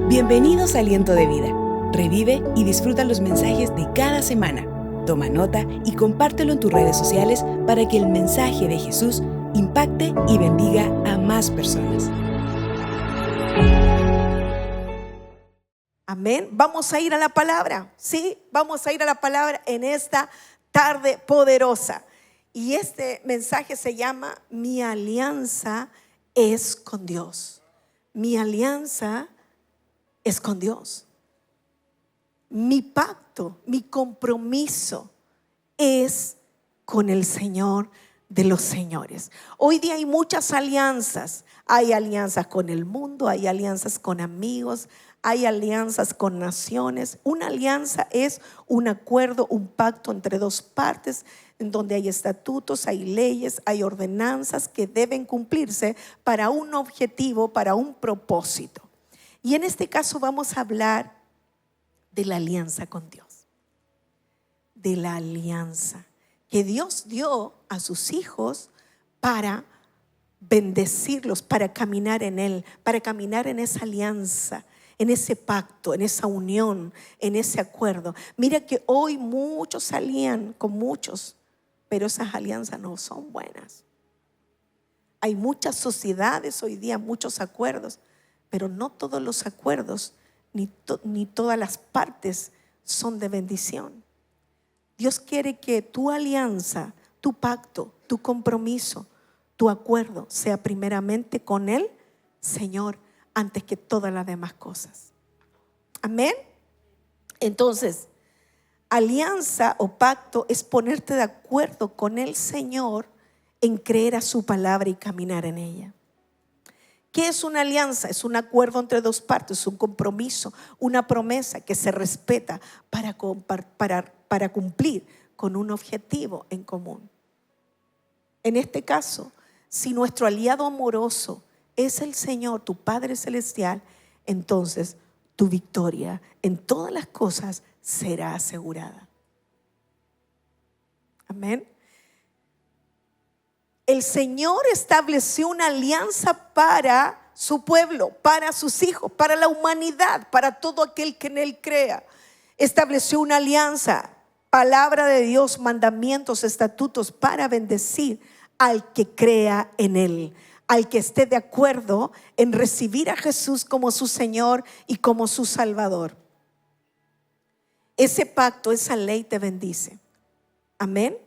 Bienvenidos a Aliento de Vida. Revive y disfruta los mensajes de cada semana. Toma nota y compártelo en tus redes sociales para que el mensaje de Jesús impacte y bendiga a más personas. Amén. Vamos a ir a la palabra, ¿sí? Vamos a ir a la palabra en esta tarde poderosa. Y este mensaje se llama Mi alianza es con Dios. Mi alianza es con Dios. Mi pacto, mi compromiso es con el Señor de los señores. Hoy día hay muchas alianzas. Hay alianzas con el mundo, hay alianzas con amigos, hay alianzas con naciones. Una alianza es un acuerdo, un pacto entre dos partes en donde hay estatutos, hay leyes, hay ordenanzas que deben cumplirse para un objetivo, para un propósito. Y en este caso vamos a hablar de la alianza con Dios. De la alianza que Dios dio a sus hijos para bendecirlos, para caminar en Él, para caminar en esa alianza, en ese pacto, en esa unión, en ese acuerdo. Mira que hoy muchos salían con muchos, pero esas alianzas no son buenas. Hay muchas sociedades hoy día, muchos acuerdos, pero no todos los acuerdos ni todas las partes son de bendición. Dios quiere que tu alianza, tu pacto, tu compromiso, tu acuerdo sea primeramente con el Señor antes que todas las demás cosas. Amén. Entonces, alianza o pacto es ponerte de acuerdo con el Señor en creer a su palabra y caminar en ella. ¿Qué es una alianza? Es un acuerdo entre dos partes, un compromiso, una promesa que se respeta para cumplir con un objetivo en común. En este caso, si nuestro aliado amoroso es el Señor, tu Padre Celestial, entonces tu victoria en todas las cosas será asegurada. Amén. El Señor estableció una alianza para su pueblo, para sus hijos, para la humanidad, para todo aquel que en Él crea. Estableció una alianza, palabra de Dios, mandamientos, estatutos para bendecir al que crea en Él, al que esté de acuerdo en recibir a Jesús como su Señor y como su Salvador. Ese pacto, esa ley te bendice. Amén.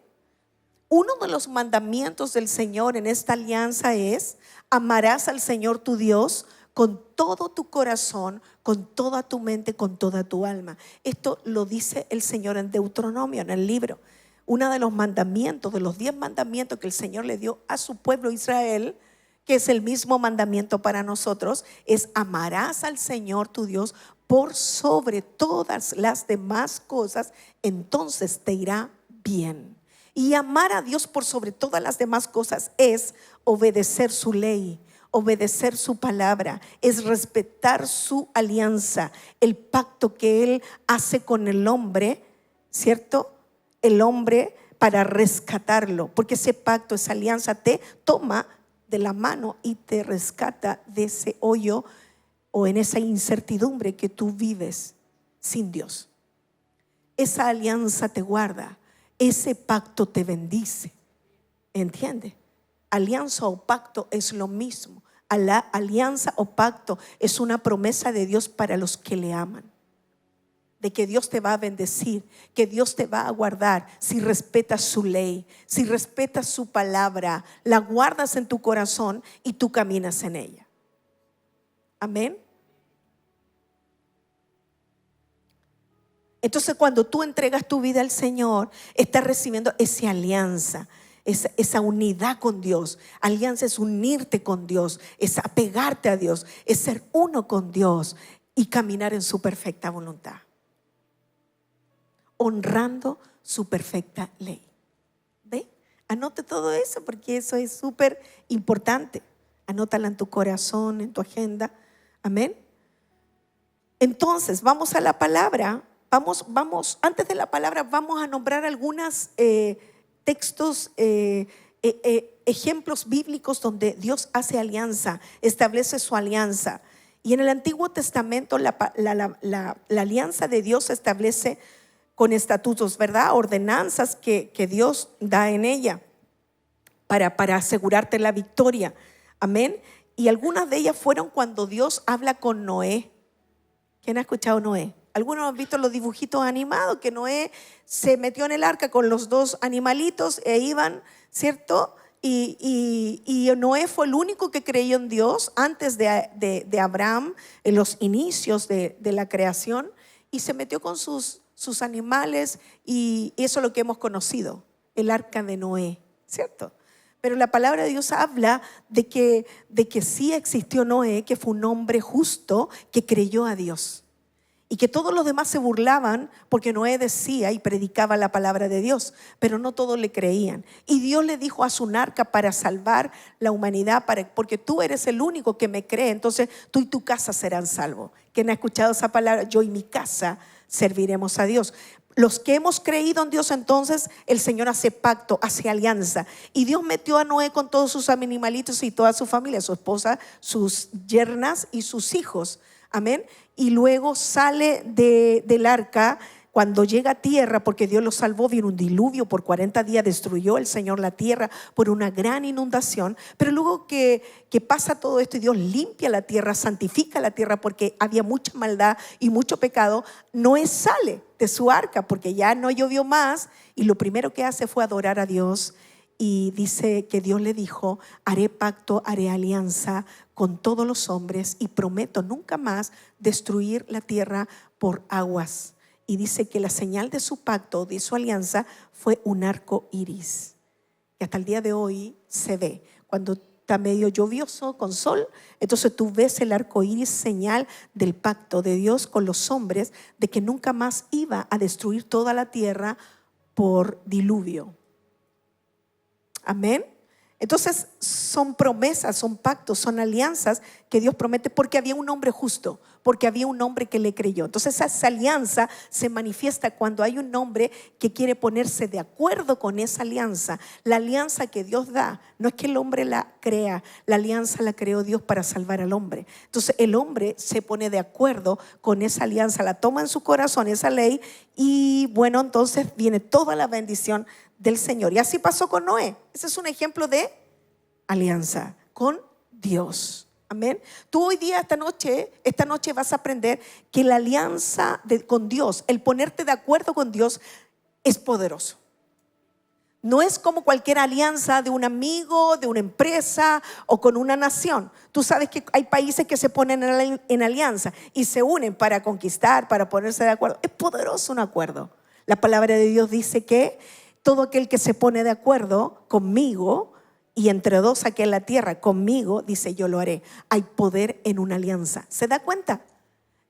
Uno de los mandamientos del Señor en esta alianza es: amarás al Señor tu Dios con todo tu corazón, con toda tu mente, con toda tu alma. Esto lo dice el Señor en Deuteronomio, en el libro. Uno de los mandamientos, de los 10 mandamientos que el Señor le dio a su pueblo Israel, que es el mismo mandamiento para nosotros, es: amarás al Señor tu Dios por sobre todas las demás cosas, entonces te irá bien. Y amar a Dios por sobre todas las demás cosas es obedecer su ley, obedecer su palabra, es respetar su alianza, el pacto que Él hace con el hombre, ¿cierto? El hombre para rescatarlo, porque ese pacto, esa alianza te toma de la mano y te rescata de ese hoyo o en esa incertidumbre que tú vives sin Dios. Esa alianza te guarda. Ese pacto te bendice. ¿Entiende? Alianza o pacto es lo mismo. Alianza o pacto es una promesa de Dios para los que le aman. De que Dios te va a bendecir, que Dios te va a guardar si respetas su ley, si respetas su palabra, la guardas en tu corazón y tú caminas en ella. Amén. Entonces, cuando tú entregas tu vida al Señor, estás recibiendo esa alianza, esa unidad con Dios. Alianza es unirte con Dios, es apegarte a Dios, es ser uno con Dios y caminar en su perfecta voluntad, honrando su perfecta ley. ¿Ve? Anote todo eso porque eso es súper importante. Anótala en tu corazón, en tu agenda. Amén. Entonces, vamos a la palabra. Vamos, antes de la palabra vamos a nombrar algunos textos, ejemplos bíblicos donde Dios hace alianza, establece su alianza. Y en el Antiguo Testamento la alianza de Dios se establece con estatutos, ¿verdad? Ordenanzas que Dios da en ella para asegurarte la victoria. Amén. Y algunas de ellas fueron cuando Dios habla con Noé. ¿Quién ha escuchado Noé? Algunos han visto los dibujitos animados que Noé se metió en el arca con los dos animalitos e iban, ¿cierto? Y Noé fue el único que creyó en Dios antes de Abraham, en los inicios de la creación, y se metió con sus animales, y eso es lo que hemos conocido, el arca de Noé, ¿cierto? Pero la palabra de Dios habla de que sí existió Noé, que fue un hombre justo que creyó a Dios. Y que todos los demás se burlaban porque Noé decía y predicaba la palabra de Dios, pero no todos le creían. Y Dios le dijo: haz un arca para salvar la humanidad, porque tú eres el único que me cree, entonces tú y tu casa serán salvos. ¿Quién ha escuchado esa palabra? Yo y mi casa serviremos a Dios. Los que hemos creído en Dios, entonces el Señor hace pacto, hace alianza. Y Dios metió a Noé con todos sus animalitos y toda su familia, su esposa, sus yernas y sus hijos. Amén. Y luego sale del arca. Cuando llega a tierra, porque Dios lo salvó, vino un diluvio, por 40 días destruyó el Señor la tierra por una gran inundación. Pero luego que pasa todo esto y Dios limpia la tierra, santifica la tierra porque había mucha maldad y mucho pecado, Noé sale de su arca porque ya no llovió más, y lo primero que hace fue adorar a Dios. Y dice que Dios le dijo: haré pacto, haré alianza con todos los hombres y prometo nunca más destruir la tierra por aguas. Y dice que la señal de su pacto, de su alianza, fue un arco iris, que hasta el día de hoy se ve. Cuando está medio lluvioso con sol, entonces tú ves el arco iris, señal del pacto de Dios con los hombres, de que nunca más iba a destruir toda la tierra por diluvio. Amén. Entonces son promesas, son pactos, son alianzas que Dios promete porque había un hombre justo, porque había un hombre que le creyó. Entonces esa alianza se manifiesta cuando hay un hombre que quiere ponerse de acuerdo con esa alianza. La alianza que Dios da no es que el hombre la crea, la alianza la creó Dios para salvar al hombre. Entonces el hombre se pone de acuerdo con esa alianza, la toma en su corazón, esa ley, y bueno, entonces viene toda la bendición del Señor. Y así pasó con Noé. Ese es un ejemplo de alianza con Dios. Amén. Tú hoy día, esta noche vas a aprender que la alianza con Dios, el ponerte de acuerdo con Dios, es poderoso. No es como cualquier alianza de un amigo, de una empresa o con una nación. Tú sabes que hay países que se ponen en alianza y se unen para conquistar, para ponerse de acuerdo. Es poderoso un acuerdo. La palabra de Dios dice que todo aquel que se pone de acuerdo conmigo, y entre dos aquí en la tierra, conmigo, dice, yo lo haré. Hay poder en una alianza. ¿Se da cuenta?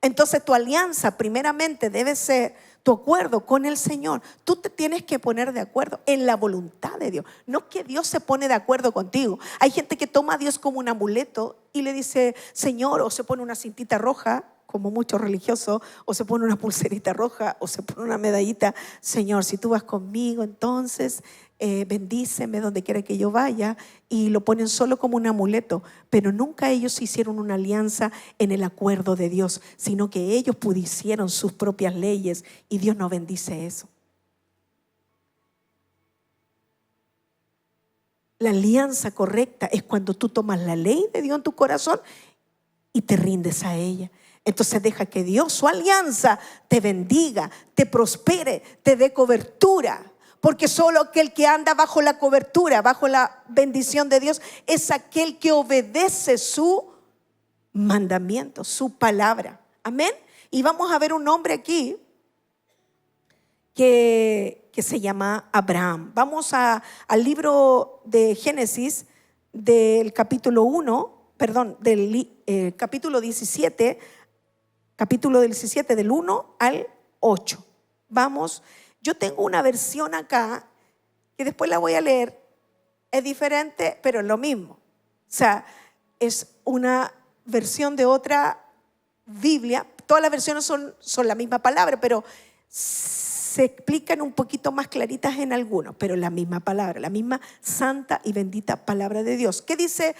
Entonces tu alianza primeramente debe ser tu acuerdo con el Señor. Tú te tienes que poner de acuerdo en la voluntad de Dios. No que Dios se pone de acuerdo contigo. Hay gente que toma a Dios como un amuleto y le dice, Señor, o se pone una cintita roja, como muchos religiosos, o se pone una pulserita roja, o se pone una medallita. Señor, si tú vas conmigo, entonces bendíceme donde quiera que yo vaya. Y lo ponen solo como un amuleto, pero nunca ellos hicieron una alianza en el acuerdo de Dios, sino que ellos pusieron sus propias leyes, y Dios no bendice eso. La alianza correcta es cuando tú tomas la ley de Dios en tu corazón y te rindes a ella. Entonces deja que Dios, su alianza, te bendiga, te prospere, te dé cobertura. Porque solo aquel que anda bajo la cobertura, bajo la bendición de Dios, es aquel que obedece su mandamiento, su palabra. Amén. Y vamos a ver un hombre aquí que se llama Abraham. Vamos al libro de Génesis, del capítulo 1, del capítulo 17, del 1 al 8. Vamos. Yo tengo una versión acá que después la voy a leer. Es diferente, pero es lo mismo. O sea, es una versión de otra Biblia. Todas las versiones son la misma palabra, pero se explican un poquito más claritas en algunos. Pero la misma palabra, la misma santa y bendita palabra de Dios. ¿Qué dice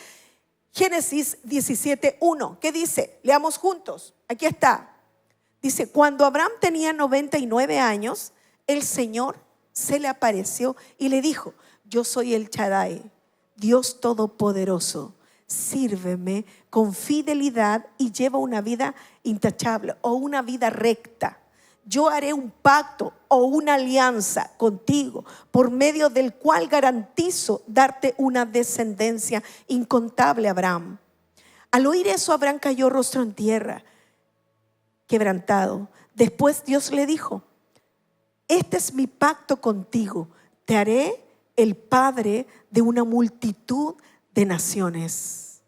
Génesis 17:1. ¿Qué dice? Leamos juntos. Aquí está. Dice, cuando Abraham tenía 99 años, el Señor se le apareció y le dijo, yo soy el Shaddai, Dios Todopoderoso. Sírveme con fidelidad y lleva una vida intachable o una vida recta. Yo haré un pacto o una alianza contigo por medio del cual garantizo darte una descendencia incontable, Abraham. Al oír eso, Abraham cayó rostro en tierra, quebrantado. Después Dios le dijo, este es mi pacto contigo, te haré el padre de una multitud de naciones.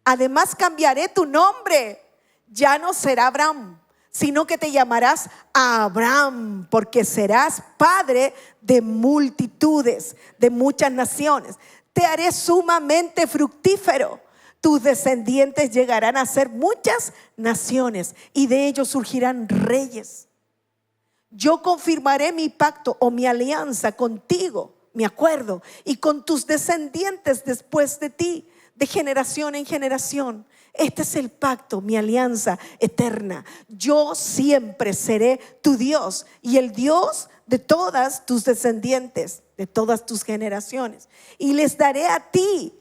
Además cambiaré tu nombre, ya no será Abraham, sino que te llamarás Abraham, porque serás padre de multitudes, de muchas naciones. Te haré sumamente fructífero. Tus descendientes llegarán a ser muchas naciones y de ellos surgirán reyes. Yo confirmaré mi pacto o mi alianza contigo, mi acuerdo, y con tus descendientes después de ti, de generación en generación. Este es el pacto, mi alianza eterna. Yo siempre seré tu Dios y el Dios de todas tus descendientes, de todas tus generaciones. Y les daré a ti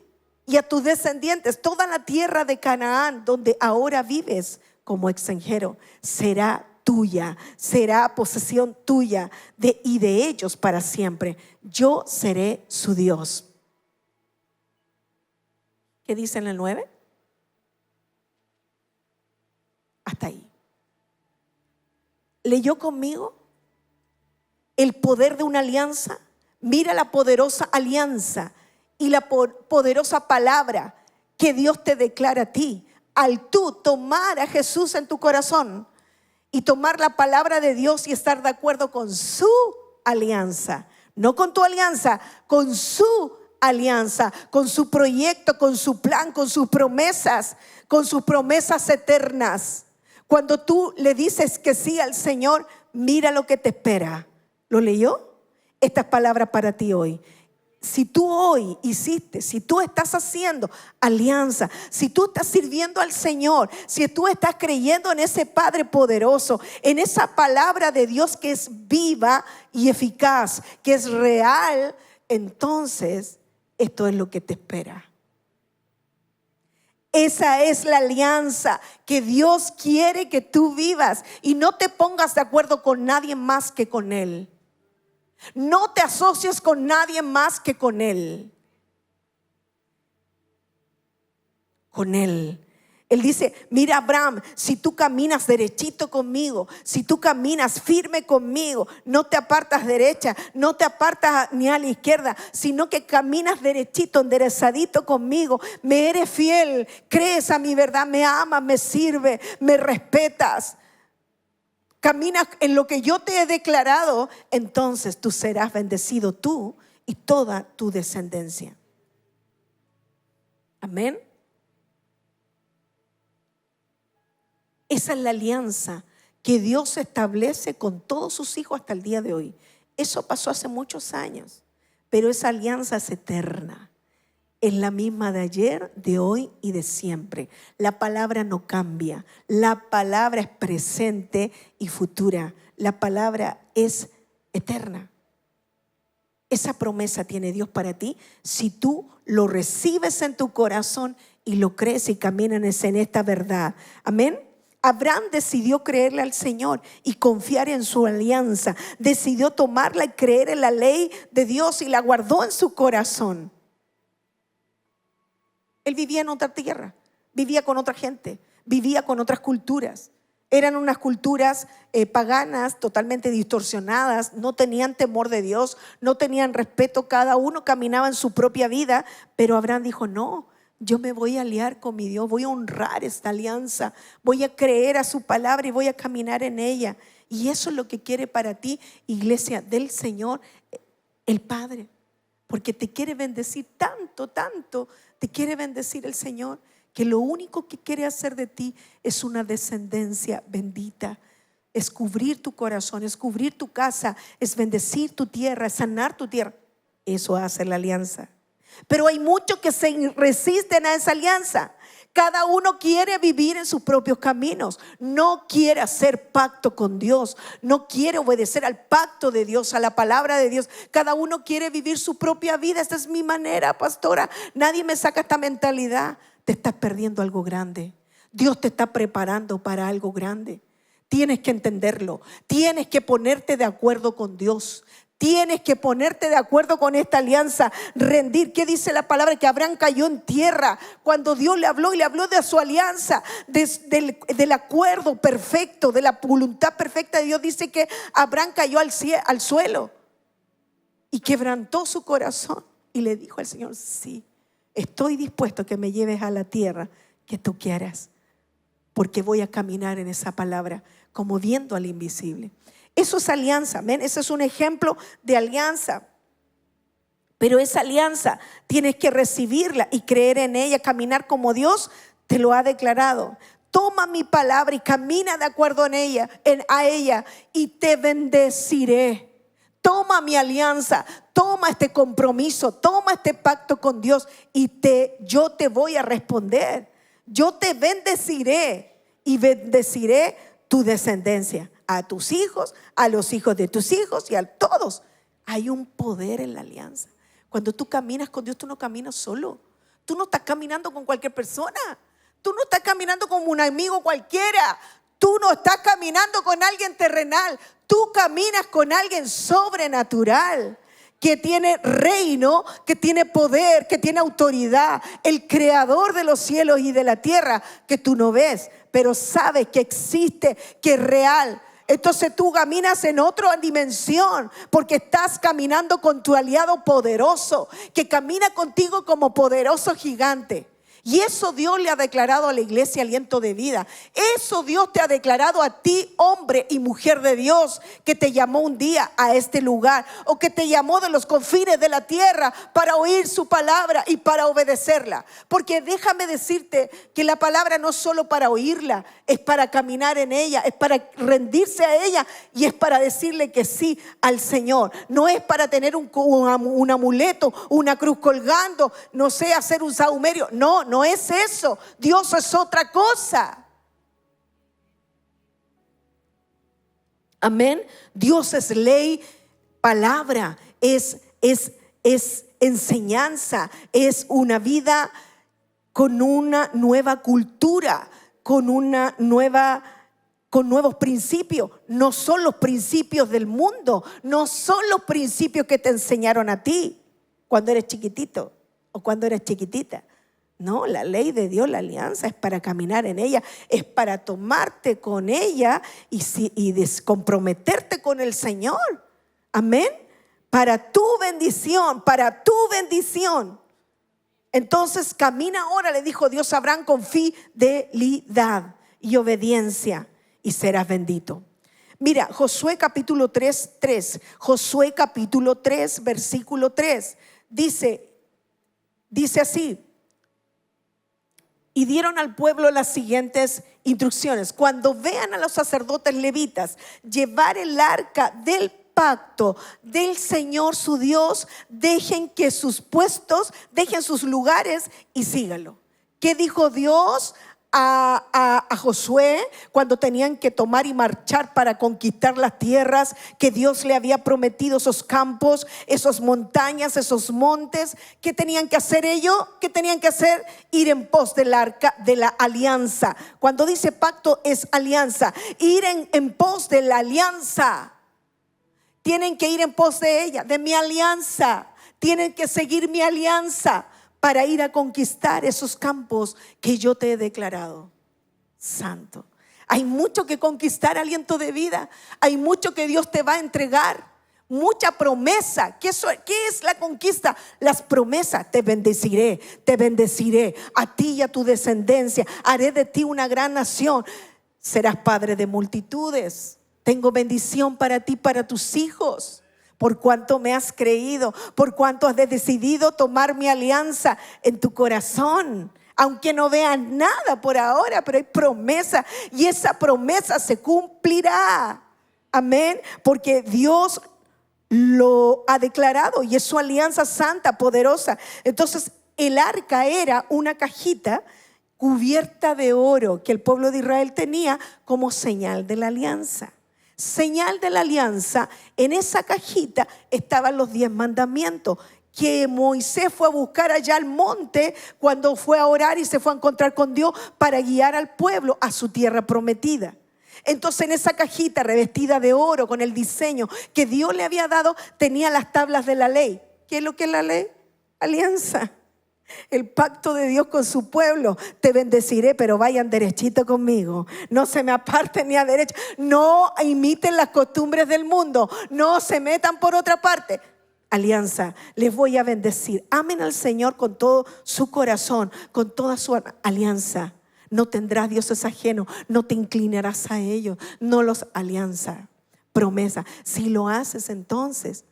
y a tus descendientes toda la tierra de Canaán, donde ahora vives como extranjero. Será tuya, será posesión tuya y de ellos para siempre. Yo seré su Dios. ¿Qué dice en el 9? Hasta ahí. ¿Leyó conmigo el poder de una alianza? Mira la poderosa alianza y la poderosa palabra que Dios te declara a ti. Al tú tomar a Jesús en tu corazón y tomar la palabra de Dios y estar de acuerdo con su alianza, no con tu alianza, con su alianza, con su proyecto, con su plan, con sus promesas eternas. Cuando tú le dices que sí al Señor, mira lo que te espera. ¿Lo leyó? Estas palabras para ti hoy. Si tú hoy hiciste, si tú estás haciendo alianza, si tú estás sirviendo al Señor, si tú estás creyendo en ese Padre poderoso, en esa palabra de Dios que es viva y eficaz, que es real, entonces esto es lo que te espera. Esa es la alianza que Dios quiere que tú vivas y no te pongas de acuerdo con nadie más que con Él. No te asocies con nadie más que con Él. Con Él. Él dice, mira Abraham, si tú caminas derechito conmigo, si tú caminas firme conmigo, no te apartas derecha, no te apartas ni a la izquierda, sino que caminas derechito, enderezadito conmigo, me eres fiel, crees a mi verdad, me amas, me sirves, me respetas. Caminas en lo que yo te he declarado, entonces tú serás bendecido tú y toda tu descendencia. Amén. Esa es la alianza que Dios establece con todos sus hijos hasta el día de hoy. Eso pasó hace muchos años, pero esa alianza es eterna. Es la misma de ayer, de hoy y de siempre. La palabra no cambia. La palabra es presente y futura. La palabra es eterna. Esa promesa tiene Dios para ti si tú lo recibes en tu corazón y lo crees y caminas en esta verdad. Amén. Abraham decidió creerle al Señor y confiar en su alianza. Decidió tomarla y creer en la ley de Dios y la guardó en su corazón. Él vivía en otra tierra, vivía con otra gente, vivía con otras culturas. Eran unas culturas paganas, totalmente distorsionadas, no tenían temor de Dios, no tenían respeto, cada uno caminaba en su propia vida, pero Abraham dijo, no, yo me voy a aliar con mi Dios, voy a honrar esta alianza, voy a creer a su palabra y voy a caminar en ella. Y eso es lo que quiere para ti, iglesia del Señor, el Padre, porque te quiere bendecir tanto, tanto, te quiere bendecir el Señor, que lo único que quiere hacer de ti es una descendencia bendita. Es cubrir tu corazón, es cubrir tu casa, es bendecir tu tierra, es sanar tu tierra. Eso hace la alianza. Pero hay muchos que se resisten a esa alianza. Cada uno quiere vivir en sus propios caminos. No quiere hacer pacto con Dios. No quiere obedecer al pacto de Dios, a la palabra de Dios. Cada uno quiere vivir su propia vida. Esta es mi manera, pastora. Nadie me saca esta mentalidad. Te estás perdiendo algo grande. Dios te está preparando para algo grande. Tienes que entenderlo. Tienes que ponerte de acuerdo con Dios. Tienes que ponerte de acuerdo con esta alianza, rendir. ¿Qué dice la palabra? Que Abraham cayó en tierra cuando Dios le habló, y le habló de su alianza, del acuerdo perfecto, de la voluntad perfecta de Dios. Dice que Abraham cayó al suelo y quebrantó su corazón y le dijo al Señor: sí, estoy dispuesto a que me lleves a la tierra que tú quieras, porque voy a caminar en esa palabra como viendo al invisible. Eso es alianza, amén. Ese es un ejemplo de alianza. Pero esa alianza tienes que recibirla y creer en ella, caminar como Dios te lo ha declarado. Toma mi palabra y camina de acuerdo a ella y te bendeciré. Toma mi alianza, toma este compromiso, toma este pacto con Dios y yo te voy a responder. Yo te bendeciré y bendeciré tu descendencia. A tus hijos, a los hijos de tus hijos y a todos. Hay un poder en la alianza. Cuando tú caminas con Dios, tú no caminas solo. Tú no estás caminando con cualquier persona. Tú no estás caminando con un amigo cualquiera. Tú no estás caminando con alguien terrenal. Tú caminas con alguien sobrenatural, que tiene reino, que tiene poder, que tiene autoridad. El creador de los cielos y de la tierra, que tú no ves, pero sabes que existe, que es real. Entonces tú caminas en otra dimensión, porque estás caminando con tu aliado poderoso, que camina contigo como poderoso gigante. Y eso Dios le ha declarado a la iglesia Aliento de Vida. Eso Dios te ha declarado a ti, hombre y mujer de Dios, que te llamó un día a este lugar, o que te llamó de los confines de la tierra para oír su palabra y para obedecerla. Porque déjame decirte que la palabra no es solo para oírla, es para caminar en ella, es para rendirse a ella y es para decirle que sí al Señor. No es para tener un amuleto, una cruz colgando, no sé, hacer un sahumerio. No es eso. Dios es otra cosa. Amén. Dios es ley, palabra, es enseñanza, es una vida con una nueva cultura, con nuevos principios. No son los principios del mundo, no son los principios que te enseñaron a ti cuando eres chiquitito o cuando eres chiquitita. No, la ley de Dios, la alianza, es para caminar en ella, es para tomarte con ella y descomprometerte con el Señor. Amén. Para tu bendición, para tu bendición. Entonces camina ahora, le dijo Dios a Abraham, con fidelidad y obediencia, y serás bendito. Mira, Josué capítulo 3, Josué capítulo 3, versículo 3, dice así: y dieron al pueblo las siguientes instrucciones: cuando vean a los sacerdotes levitas llevar el arca del pacto del Señor su Dios, dejen sus puestos, dejen sus lugares y síganlo. ¿Qué dijo Dios a Josué cuando tenían que tomar y marchar para conquistar las tierras que Dios le había prometido, esos campos, esas montañas, esos montes? ¿Qué tenían que hacer ellos? ¿Qué tenían que hacer? Ir en pos del arca de la alianza. Cuando dice pacto es alianza. Ir en pos de la alianza. Tienen que ir en pos de ella, de mi alianza. Tienen que seguir mi alianza para ir a conquistar esos campos que yo te he declarado. Santo. Hay mucho que conquistar, Aliento de Vida. Hay mucho que Dios te va a entregar. Mucha promesa. ¿Qué es la conquista? Las promesas. Te bendeciré a ti y a tu descendencia. Haré de ti una gran nación. Serás padre de multitudes. Tengo bendición para ti, para tus hijos. Por cuanto me has creído, por cuanto has decidido tomar mi alianza en tu corazón. Aunque no veas nada por ahora, pero hay promesa, y esa promesa se cumplirá. Amén. Porque Dios lo ha declarado y es su alianza santa, poderosa. Entonces el arca era una cajita cubierta de oro que el pueblo de Israel tenía como señal de la alianza. Señal de la alianza, en esa cajita estaban los 10 mandamientos que Moisés fue a buscar allá al monte cuando fue a orar y se fue a encontrar con Dios para guiar al pueblo a su tierra prometida. Entonces en esa cajita revestida de oro con el diseño que Dios le había dado, tenía las tablas de la ley. ¿Qué es lo que es la ley? Alianza. El pacto de Dios con su pueblo. Te bendeciré, pero vayan derechito conmigo. No se me aparten ni a derecha. No imiten las costumbres del mundo. No se metan por otra parte. Alianza, les voy a bendecir. Amen al Señor con todo su corazón, con toda su alma. Alianza. No tendrás dioses ajenos, no te inclinarás a ellos. No los alianza, promesa. Si lo haces, entonces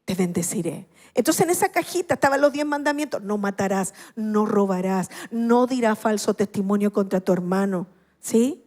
te bendeciré. Entonces en esa cajita estaban los 10 mandamientos. No matarás, no robarás, no dirás falso testimonio contra tu hermano. ¿Sí?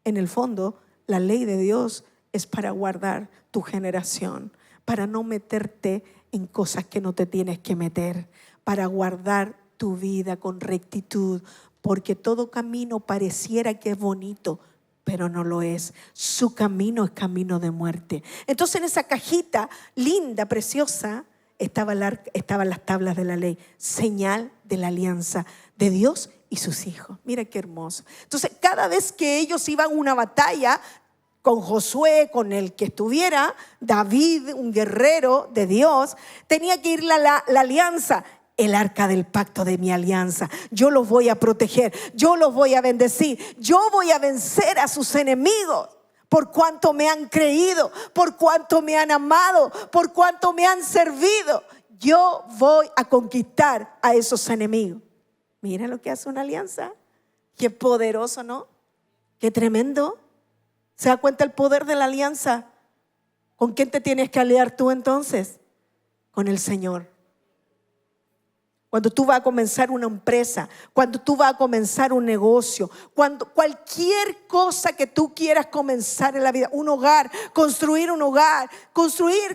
En el fondo, la ley de Dios es para guardar tu generación, para no meterte en cosas que no te tienes que meter, para guardar tu vida con rectitud, porque todo camino pareciera que es bonito, pero no lo es. Su camino es camino de muerte. Entonces en esa cajita linda, preciosa, estaban las tablas de la ley, señal de la alianza de Dios y sus hijos. Mira qué hermoso. Entonces cada vez que ellos iban a una batalla con Josué, con el que estuviera, David, un guerrero de Dios, tenía que ir la alianza. El arca del pacto de mi alianza. Yo los voy a proteger, yo los voy a bendecir, yo voy a vencer a sus enemigos. Por cuanto me han creído, por cuanto me han amado, por cuanto me han servido, yo voy a conquistar a esos enemigos. Mira lo que hace una alianza. Qué poderoso, ¿no? Qué tremendo. ¿Se da cuenta el poder de la alianza? ¿Con quién te tienes que aliar tú entonces? Con el Señor. Cuando tú vas a comenzar una empresa, cuando tú vas a comenzar un negocio, cuando cualquier cosa que tú quieras comenzar en la vida, un hogar, construir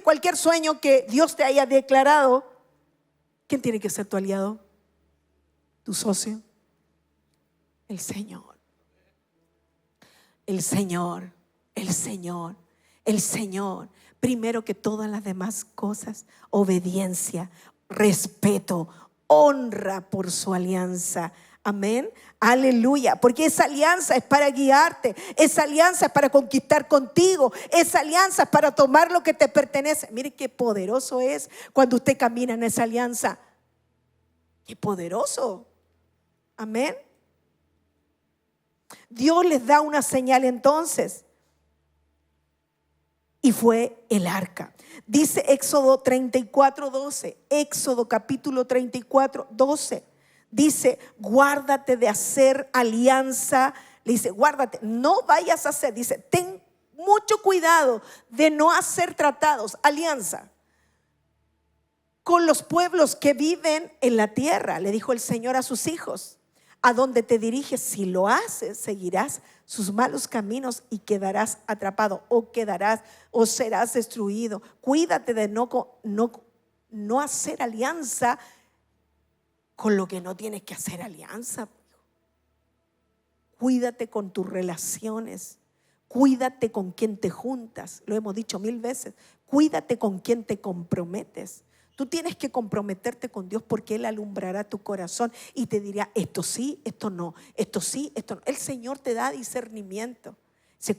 cualquier sueño que Dios te haya declarado, ¿quién tiene que ser tu aliado? ¿Tu socio? El Señor. El Señor, el Señor, el Señor. Primero que todas las demás cosas, obediencia, respeto, honra por su alianza. Amén, aleluya. Porque esa alianza es para guiarte, esa alianza es para conquistar contigo, esa alianza es para tomar lo que te pertenece. Mire qué poderoso es cuando usted camina en esa alianza. Qué poderoso. Amén. Dios les da una señal entonces, y fue el arca. Dice Éxodo 34:12, Éxodo capítulo 34:12, dice: guárdate de hacer alianza. Le dice: guárdate, no vayas a hacer, dice, ten mucho cuidado de no hacer tratados, alianza, con los pueblos que viven en la tierra. Le dijo el Señor a sus hijos: a donde te diriges, si lo haces, seguirás sus malos caminos y quedarás atrapado, o serás destruido. Cuídate de no hacer alianza con lo que no tienes que hacer alianza. Cuídate con tus relaciones, cuídate con quien te juntas. Lo hemos dicho 1000 veces. Cuídate con quien te comprometes. Tú tienes que comprometerte con Dios, porque Él alumbrará tu corazón y te dirá: esto sí, esto no, esto sí, esto no. El Señor te da discernimiento.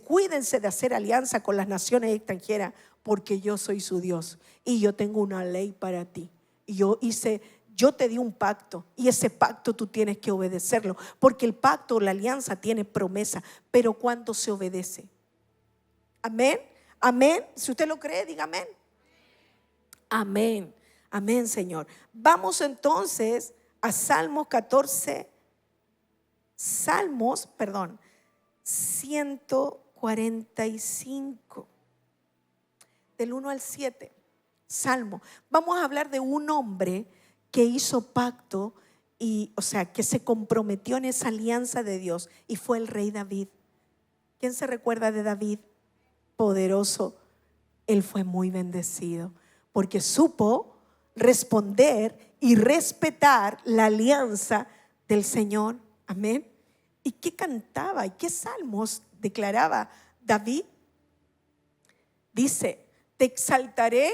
Cuídense de hacer alianza con las naciones extranjeras, porque yo soy su Dios y yo tengo una ley para ti. Y yo te di un pacto, y ese pacto tú tienes que obedecerlo, porque el pacto, la alianza tiene promesa, pero ¿cuándo se obedece? Amén, amén. Si usted lo cree, diga amén. Amén. Amén, Señor. Vamos entonces a Salmos 145, del 1 al 7. Salmo. Vamos a hablar de un hombre que hizo pacto que se comprometió en esa alianza de Dios, y fue el rey David. ¿Quién se recuerda de David? Poderoso él fue muy bendecido porque supo responder y respetar la alianza del Señor. Amén. ¿Y qué cantaba y qué salmos declaraba David? Dice: te exaltaré,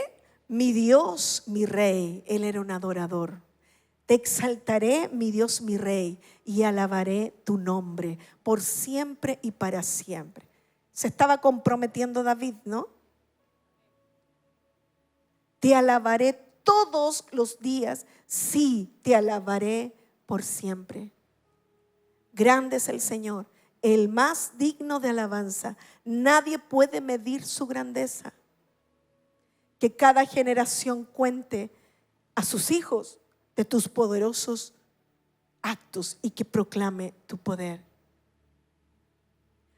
mi Dios, mi Rey. Él era un adorador. Te exaltaré, mi Dios, mi Rey, y alabaré tu nombre por siempre y para siempre. Se estaba comprometiendo David, ¿no? Te alabaré todos los días, sí, te alabaré por siempre. Grande es el Señor, el más digno de alabanza. Nadie puede medir su grandeza. Que cada generación cuente a sus hijos de tus poderosos actos y que proclame tu poder.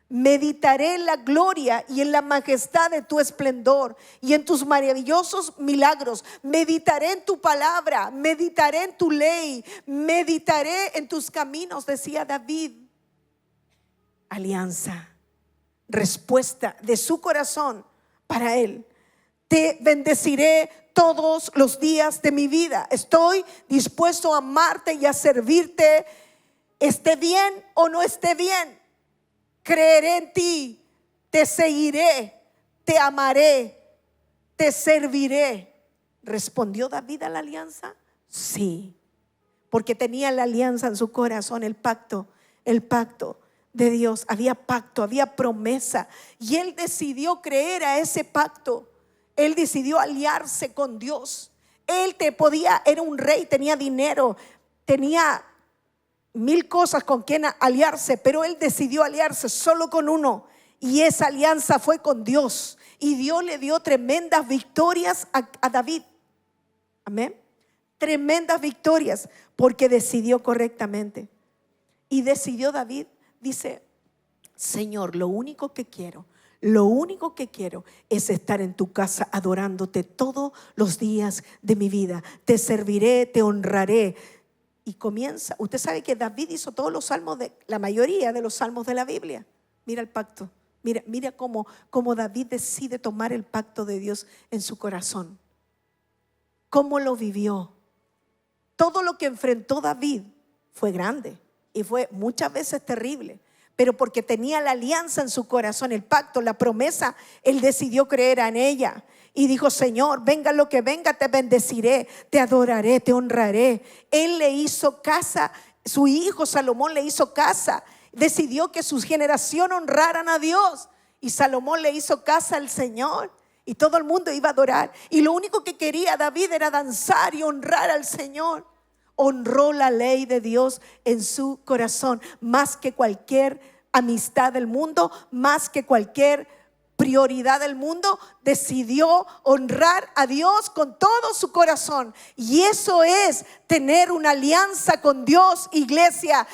Meditaré en la gloria y en la majestad de tu esplendor y en tus maravillosos milagros. Meditaré en tu palabra, meditaré en tu ley, meditaré en tus caminos, decía David. Alianza, respuesta de su corazón para él. Te bendeciré todos los días de mi vida. Estoy dispuesto a amarte y a servirte, esté bien o no esté bien. Creeré en ti, te seguiré, te amaré, te serviré. ¿Respondió David a la alianza? Sí, porque tenía la alianza en su corazón, el pacto de Dios. Había pacto, había promesa, y él decidió creer a ese pacto. Él decidió aliarse con Dios. Él era un rey, tenía dinero, tenía 1000 cosas con quien aliarse, pero él decidió aliarse solo con uno, y esa alianza fue con Dios. Y Dios le dio tremendas victorias a David. Amén. Tremendas victorias porque decidió correctamente. Y decidió David, dice: Señor, lo único que quiero es estar en tu casa adorándote todos los días de mi vida. Te serviré, te honraré. Y comienza. Usted sabe que David hizo todos los salmos, la mayoría de los salmos de la Biblia. Mira el pacto. Mira cómo David decide tomar el pacto de Dios en su corazón. Cómo lo vivió. Todo lo que enfrentó David fue grande y fue muchas veces terrible. Pero porque tenía la alianza en su corazón, el pacto, la promesa, él decidió creer en ella. Y dijo: Señor, venga lo que venga, te bendeciré, te adoraré, te honraré. Él le hizo casa, su hijo Salomón le hizo casa. Decidió que su generación honraran a Dios. Y Salomón le hizo casa al Señor. Y todo el mundo iba a adorar. Y lo único que quería David era danzar y honrar al Señor. Honró la ley de Dios en su corazón, más que cualquier amistad del mundo, más que cualquier prioridad del mundo. Decidió honrar a Dios con todo su corazón. Y eso es tener una alianza con Dios, iglesia.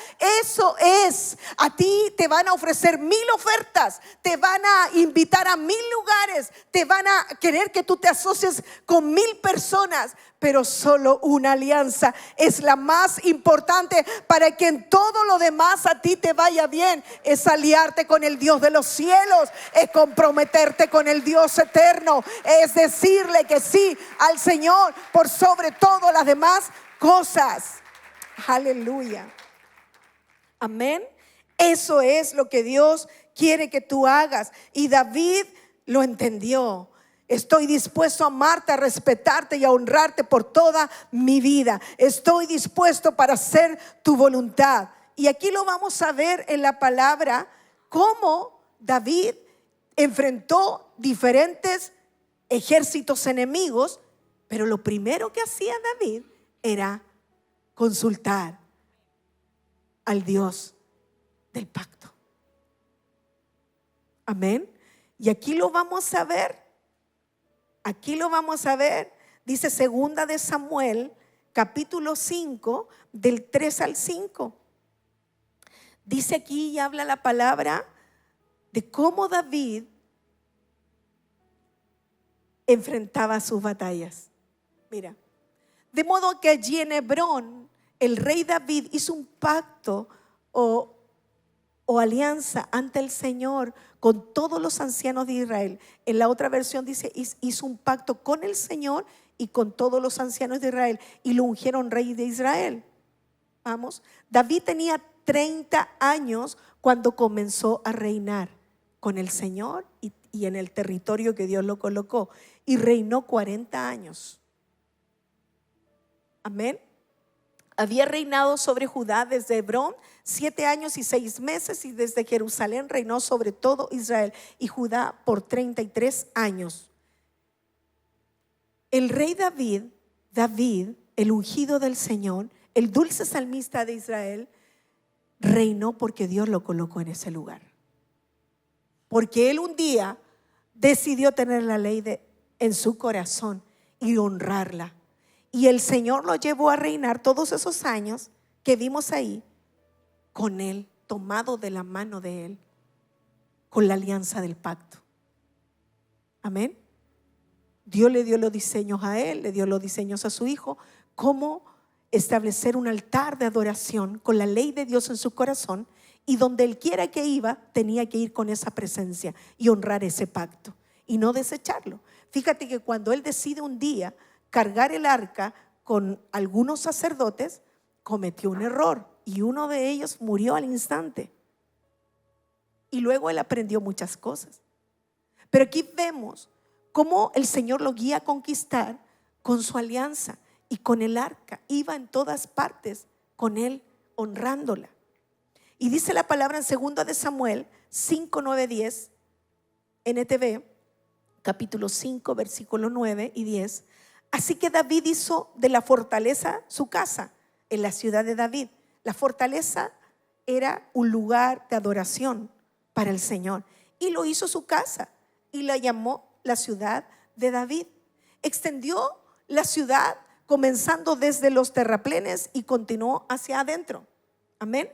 Eso es. A ti te van a ofrecer 1000 ofertas, te van a invitar a 1000 lugares, te van a querer que tú te asocies con 1000 personas, pero solo una alianza es la más importante para que en todo lo demás a ti te vaya bien. Es aliarte con el Dios de los cielos, es comprometerte con el Dios eterno, es decirle que sí al Señor por sobre todo las demás cosas. Aleluya. Amén. Eso es lo que Dios quiere que tú hagas. Y David lo entendió. Estoy dispuesto a amarte, a respetarte y a honrarte por toda mi vida. Estoy dispuesto para hacer tu voluntad. Y aquí lo vamos a ver en la palabra, cómo David enfrentó diferentes ejércitos enemigos, pero lo primero que hacía David era consultar al Dios del pacto. Amén. Y aquí lo vamos a ver. Dice 2 de Samuel, capítulo 5, del 3 al 5. Dice aquí y habla la palabra de cómo David enfrentaba sus batallas. Mira, de modo que allí en Hebrón el rey David hizo un pacto o o alianza ante el Señor con todos los ancianos de Israel. En la otra versión dice, hizo un pacto con el Señor y con todos los ancianos de Israel, y lo ungieron rey de Israel. Vamos, David tenía 30 años cuando comenzó a reinar con el Señor y en el territorio que Dios lo colocó, y reinó 40 años. Amén. Había reinado sobre Judá desde Hebrón 7 años y 6 meses, y desde Jerusalén reinó sobre todo Israel y Judá por 33 años. El rey David, el ungido del Señor, el dulce salmista de Israel, reinó porque Dios lo colocó en ese lugar. Porque él un día decidió tener la ley en su corazón y honrarla. Y el Señor lo llevó a reinar todos esos años que vimos ahí con él, tomado de la mano de él, con la alianza del pacto. Amén. Dios le dio los diseños a él, le dio los diseños a su hijo, cómo establecer un altar de adoración con la ley de Dios en su corazón, y donde él quiera que iba, tenía que ir con esa presencia y honrar ese pacto y no desecharlo. Fíjate que cuando él decide un día cargar el arca con algunos sacerdotes, cometió un error y uno de ellos murió al instante. Y luego él aprendió muchas cosas. Pero aquí vemos cómo el Señor lo guía a conquistar con su alianza y con el arca. Iba en todas partes con él, honrándola. Y dice la palabra en 2 de Samuel 5, 9, 10, NTV, capítulo 5, versículo 9 y 10. Así que David hizo de la fortaleza su casa en la ciudad de David. La fortaleza era un lugar de adoración para el Señor, y lo hizo su casa y la llamó la ciudad de David. Extendió la ciudad comenzando desde los terraplenes y continuó hacia adentro. Amén.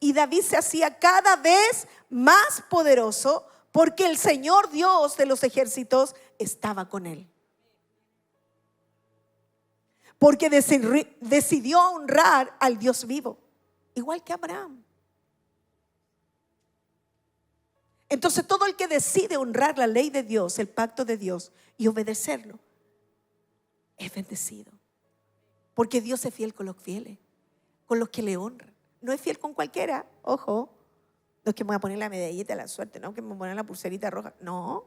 Y David se hacía cada vez más poderoso porque el Señor Dios de los ejércitos estaba con él. Porque decidió honrar al Dios vivo, igual que Abraham. Entonces todo el que decide honrar la ley de Dios, el pacto de Dios, y obedecerlo, es bendecido. Porque Dios es fiel con los fieles, con los que le honran. No es fiel con cualquiera, ojo. No es que me voy a poner la medallita de la suerte, no que me voy a poner la pulserita roja. No,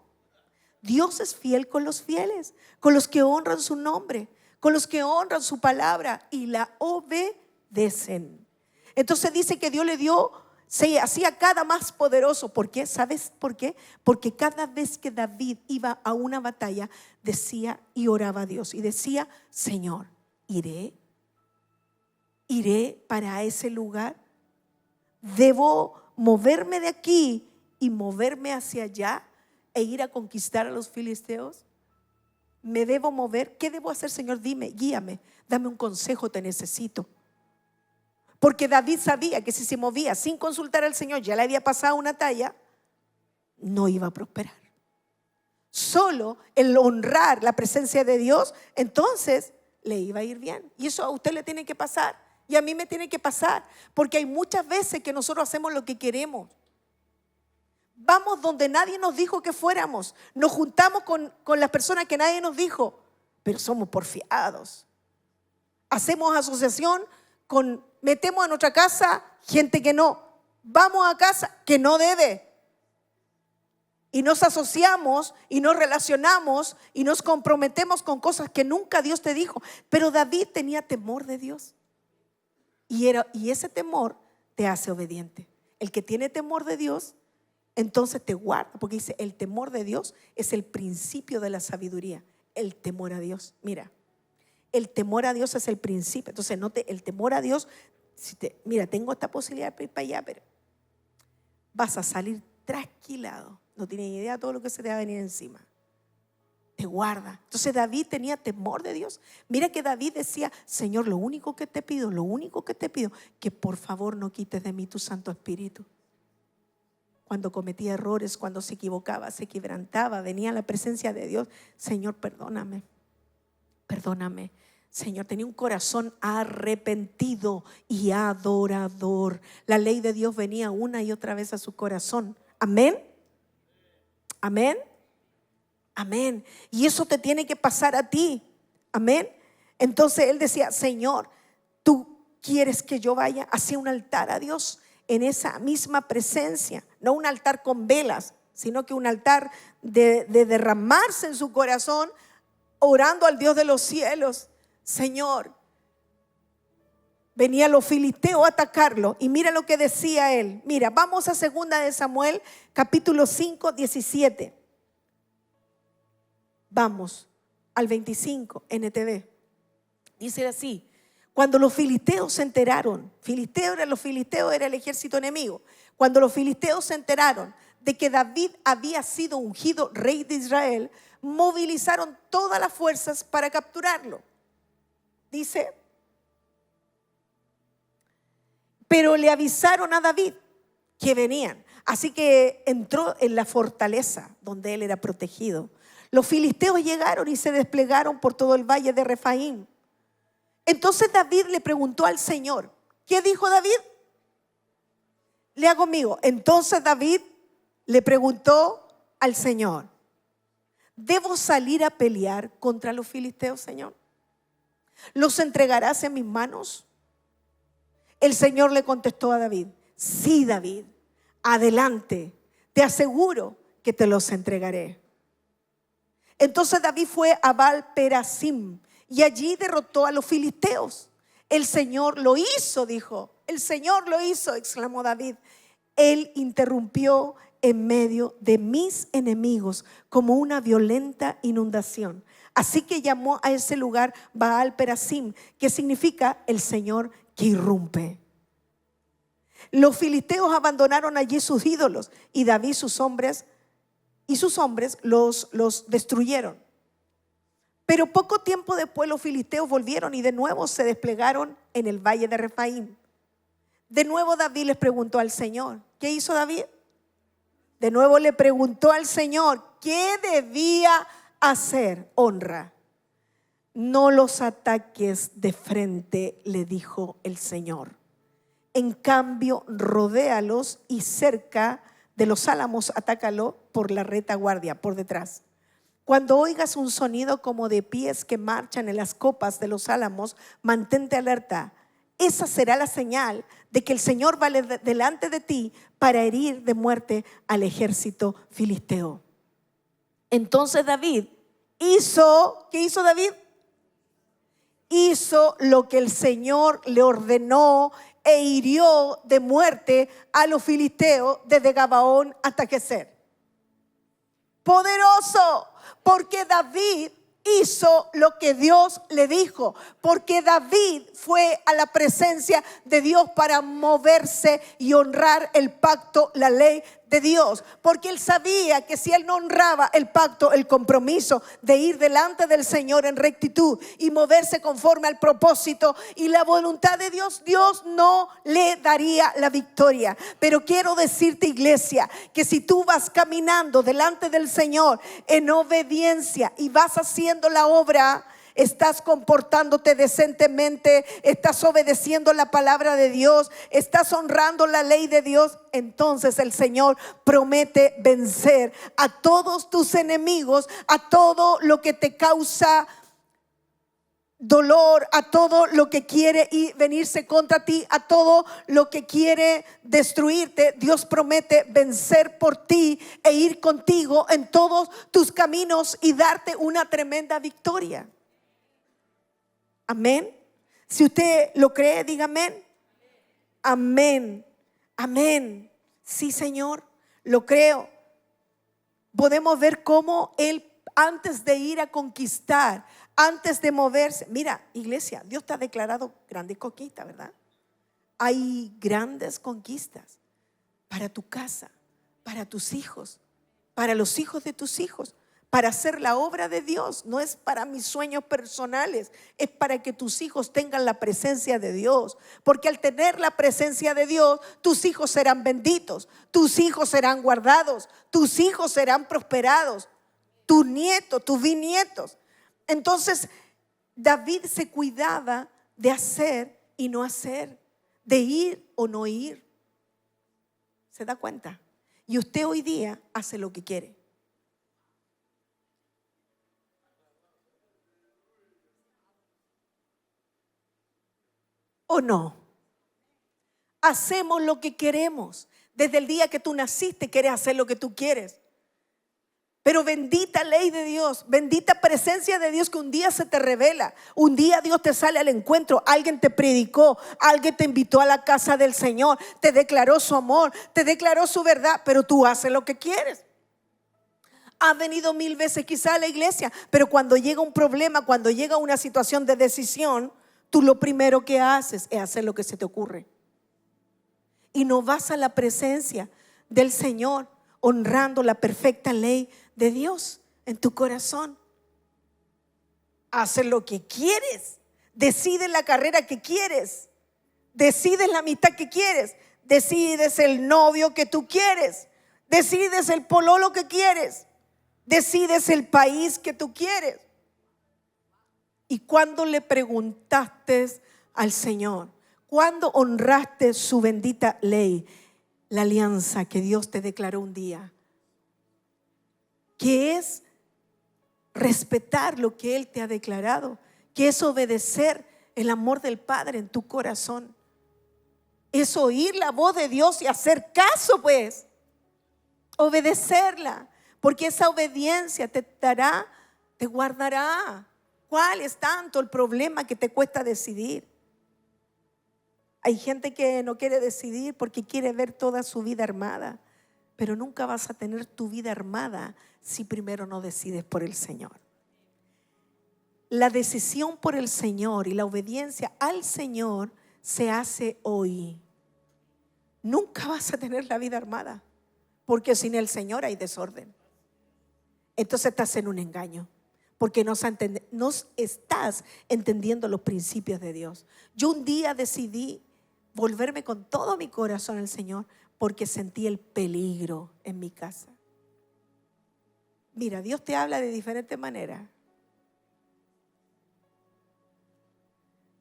Dios es fiel con los fieles, con los que honran su nombre, con los que honran su palabra y la obedecen. Entonces dice que Dios le dio, se hacía cada más poderoso. ¿Por qué? ¿Sabes por qué? Porque cada vez que David iba a una batalla, decía y oraba a Dios y decía: Señor, iré para ese lugar. Debo moverme de aquí y moverme hacia allá e ir a conquistar a los filisteos. ¿Me debo mover? ¿Qué debo hacer, Señor? Dime, guíame, dame un consejo, te necesito. Porque David sabía que si se movía sin consultar al Señor, ya le había pasado una talla, no iba a prosperar. Solo el honrar la presencia de Dios, entonces le iba a ir bien. Y eso a usted le tiene que pasar y a mí me tiene que pasar, porque hay muchas veces que nosotros hacemos lo que queremos. Vamos donde nadie nos dijo que fuéramos. Nos juntamos con las personas que nadie nos dijo, pero somos porfiados. Hacemos asociación metemos a nuestra casa gente que no. Vamos a casa que no debe. Y nos asociamos y nos relacionamos y nos comprometemos con cosas que nunca Dios te dijo. Pero David tenía temor de Dios. Y ese temor te hace obediente. El que tiene temor de Dios, entonces te guarda, porque dice: el temor de Dios es el principio de la sabiduría. El temor a Dios, mira, el temor a Dios es el principio. Entonces note, el temor a Dios, mira, tengo esta posibilidad de ir para allá, pero vas a salir trasquilado. No tienes idea de todo lo que se te va a venir encima. Te guarda. Entonces David tenía temor de Dios. Mira que David decía: Señor, lo único que te pido, que por favor no quites de mí tu Santo Espíritu. Cuando cometía errores, cuando se equivocaba, se quebrantaba, venía a la presencia de Dios: Señor, perdóname. Señor, tenía un corazón arrepentido y adorador. La ley de Dios venía una y otra vez a su corazón. Amén. Amén. Amén. Y eso te tiene que pasar a ti. Amén. Entonces él decía, Señor, tú quieres que yo vaya hacia un altar a Dios en esa misma presencia. No un altar con velas, sino que un altar de derramarse en su corazón, orando al Dios de los cielos. Señor, venían los filisteos a atacarlo. Y mira lo que decía él. Mira, vamos a 2 de Samuel, capítulo 5, 17. Vamos al 25, NTV. Dice así: cuando los filisteos se enteraron, los filisteos era el ejército enemigo. Cuando los filisteos se enteraron de que David había sido ungido rey de Israel, movilizaron todas las fuerzas para capturarlo. Dice, pero le avisaron a David que venían. Así que entró en la fortaleza donde él era protegido. Los filisteos llegaron y se desplegaron por todo el valle de Refaim. Entonces David le preguntó al Señor. ¿Qué dijo David? Lea conmigo. Entonces David le preguntó al Señor: ¿debo salir a pelear contra los filisteos, Señor? ¿Los entregarás en mis manos? El Señor le contestó a David: sí, David, adelante, te aseguro que te los entregaré. Entonces David fue a Baal-Perasim y allí derrotó a los filisteos. El Señor lo hizo, dijo. El Señor lo hizo, exclamó David. Él interrumpió en medio de mis enemigos como una violenta inundación. Así que llamó a ese lugar Baal-Perasim, que significa el Señor que irrumpe. Los filisteos abandonaron allí sus ídolos y David y sus hombres los destruyeron. Pero poco tiempo después los filisteos volvieron y de nuevo se desplegaron en el valle de Refaim. De nuevo David les preguntó al Señor. ¿Qué hizo David? De nuevo le preguntó al Señor qué debía hacer. Honra. No los ataques de frente, le dijo el Señor. En cambio, rodéalos y cerca de los álamos atácalo por la retaguardia, por detrás. Cuando oigas un sonido como de pies que marchan en las copas de los álamos, mantente alerta. Esa será la señal de que el Señor va delante de ti para herir de muerte al ejército filisteo. Entonces David hizo, ¿qué hizo David? Hizo lo que el Señor le ordenó e hirió de muerte a los filisteos desde Gabaón hasta Geser. Poderoso, porque David hizo lo que Dios le dijo, porque David fue a la presencia de Dios para moverse y honrar el pacto, la ley de Dios, porque él sabía que si él no honraba el pacto, el compromiso de ir delante del Señor en rectitud y moverse conforme al propósito y la voluntad de Dios, Dios no le daría la victoria. Pero quiero decirte, iglesia, que si tú vas caminando delante del Señor en obediencia y vas haciendo la obra, estás comportándote decentemente, estás obedeciendo la palabra de Dios, estás honrando la ley de Dios, entonces el Señor promete vencer a todos tus enemigos, a todo lo que te causa dolor, a todo lo que quiere venirse contra ti, a todo lo que quiere destruirte. Dios promete vencer por ti e ir contigo en todos tus caminos y darte una tremenda victoria. Amén. Si usted lo cree, diga amén. Amén. Amén. Sí, Señor, lo creo. Podemos ver cómo Él, antes de ir a conquistar, antes de moverse, mira, iglesia, Dios te ha declarado grandes conquistas, ¿verdad? Hay grandes conquistas para tu casa, para tus hijos, para los hijos de tus hijos. Para hacer la obra de Dios, no es para mis sueños personales, es para que tus hijos tengan la presencia de Dios. Porque al tener la presencia de Dios, tus hijos serán benditos, tus hijos serán guardados, tus hijos serán prosperados, tus nietos, tus bisnietos. Entonces, David se cuidaba de hacer y no hacer, de ir o no ir. ¿Se da cuenta? Y usted hoy día hace lo que quiere. ¿O no? Hacemos lo que queremos. Desde el día que tú naciste quieres hacer lo que tú quieres. Pero bendita ley de Dios, bendita presencia de Dios que un día se te revela. Un día Dios te sale al encuentro, alguien te predicó, alguien te invitó a la casa del Señor, te declaró su amor, te declaró su verdad, pero tú haces lo que quieres. Has venido 1000 veces quizá a la iglesia, pero cuando llega un problema, cuando llega una situación de decisión, tú lo primero que haces es hacer lo que se te ocurre. Y no vas a la presencia del Señor honrando la perfecta ley de Dios en tu corazón. Haces lo que quieres. Decides la carrera que quieres. Decides la amistad que quieres. Decides el novio que tú quieres. Decides el pololo que quieres. Decides el país que tú quieres. Y cuando le preguntaste al Señor, cuando honraste su bendita ley, la alianza que Dios te declaró un día, que es respetar lo que Él te ha declarado, que es obedecer el amor del Padre en tu corazón, es oír la voz de Dios y hacer caso, pues, obedecerla, porque esa obediencia te dará, te guardará. ¿Cuál es tanto el problema que te cuesta decidir? Hay gente que no quiere decidir porque quiere ver toda su vida armada, pero nunca vas a tener tu vida armada si primero no decides por el Señor. La decisión por el Señor y la obediencia al Señor se hace hoy. Nunca vas a tener la vida armada, porque sin el Señor hay desorden. Entonces estás en un engaño, porque no estás entendiendo los principios de Dios. Yo un día decidí volverme con todo mi corazón al Señor porque sentí el peligro en mi casa. Mira, Dios te habla de diferentes maneras.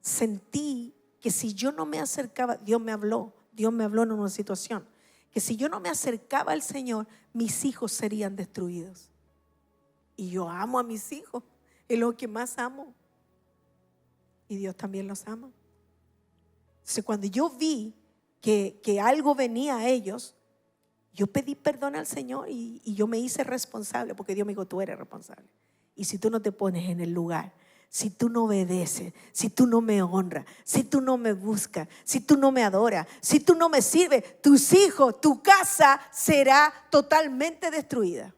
Sentí que si yo no me acercaba, Dios me habló en una situación, que si yo no me acercaba al Señor, mis hijos serían destruidos. Y yo amo a mis hijos, es lo que más amo. Y Dios también los ama. Entonces, cuando yo vi que algo venía a ellos, yo pedí perdón al Señor y yo me hice responsable, porque Dios me dijo, tú eres responsable. Y si tú no te pones en el lugar, si tú no obedeces, si tú no me honras, si tú no me buscas, si tú no me adoras, si tú no me sirves, tus hijos, tu casa será totalmente destruida.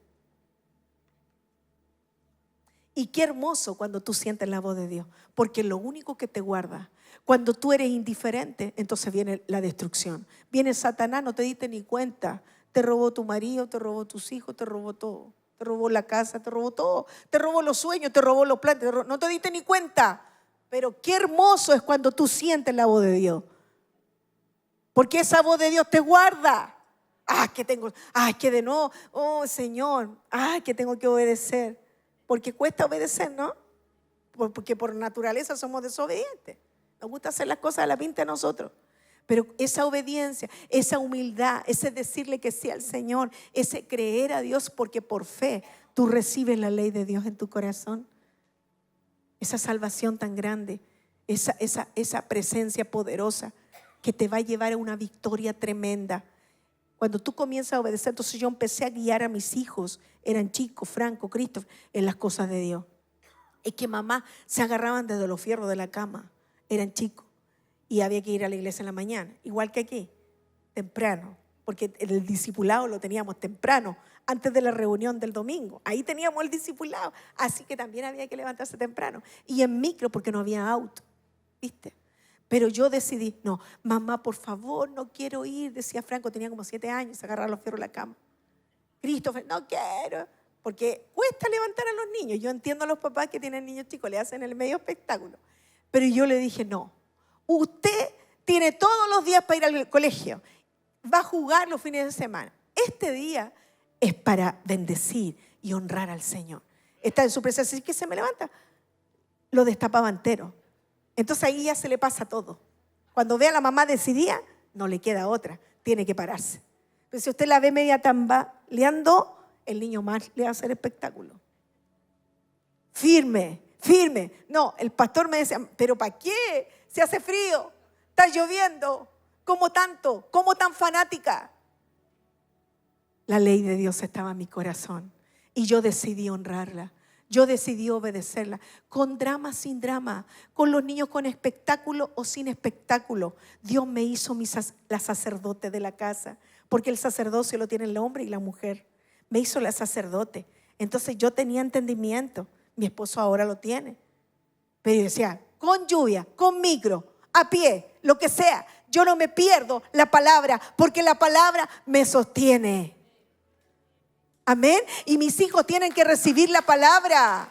Y qué hermoso cuando tú sientes la voz de Dios, porque lo único que te guarda, cuando tú eres indiferente, entonces viene la destrucción. Viene Satanás, no te diste ni cuenta, te robó tu marido, te robó tus hijos, te robó todo, te robó la casa, te robó todo, te robó los sueños, te robó los planes, no te diste ni cuenta. Pero qué hermoso es cuando tú sientes la voz de Dios, porque esa voz de Dios te guarda. Que de nuevo, oh Señor, que tengo que obedecer. Porque cuesta obedecer, ¿no? Porque por naturaleza somos desobedientes. Nos gusta hacer las cosas a la pinta a nosotros. Pero esa obediencia, esa humildad, ese decirle que sí al Señor, ese creer a Dios, porque por fe tú recibes la ley de Dios en tu corazón. Esa salvación tan grande, esa presencia poderosa que te va a llevar a una victoria tremenda. Cuando tú comienzas a obedecer, entonces yo empecé a guiar a mis hijos, eran chicos, Franco, Christopher, en las cosas de Dios. Es que mamá se agarraban desde los fierros de la cama, eran chicos, y había que ir a la iglesia en la mañana, igual que aquí, temprano, porque el discipulado lo teníamos temprano, antes de la reunión del domingo. Ahí teníamos el discipulado, así que también había que levantarse temprano. Y en micro, porque no había auto, ¿viste? Pero yo decidí, no, mamá, por favor, no quiero ir, decía Franco, tenía como 7 años, se agarraba los fierros de la cama. Christopher, no quiero, porque cuesta levantar a los niños. Yo entiendo a los papás que tienen niños chicos, le hacen el medio espectáculo. Pero yo le dije, no, usted tiene todos los días para ir al colegio, va a jugar los fines de semana. Este día es para bendecir y honrar al Señor. Está en su presencia, así que se me levanta. lo destapaba entero. Entonces ahí ya se le pasa todo. Cuando ve a la mamá decidida, no le queda otra, tiene que pararse. Pero si usted la ve media tambaleando, el niño más le va a hacer espectáculo. Firme, firme. No, el pastor me decía, ¿pero para qué? Se hace frío, está lloviendo. ¿Cómo tanto? ¿Cómo tan fanática? La ley de Dios estaba en mi corazón y yo decidí honrarla. Yo decidí obedecerla, con drama, sin drama, con los niños con espectáculo o sin espectáculo. Dios me hizo la sacerdote de la casa, porque el sacerdocio lo tiene el hombre y la mujer. Me hizo la sacerdote. Entonces yo tenía entendimiento, mi esposo ahora lo tiene. Pero yo decía, con lluvia, con micro, a pie, lo que sea, yo no me pierdo la palabra, porque la palabra me sostiene. Amén. Y mis hijos tienen que recibir la palabra.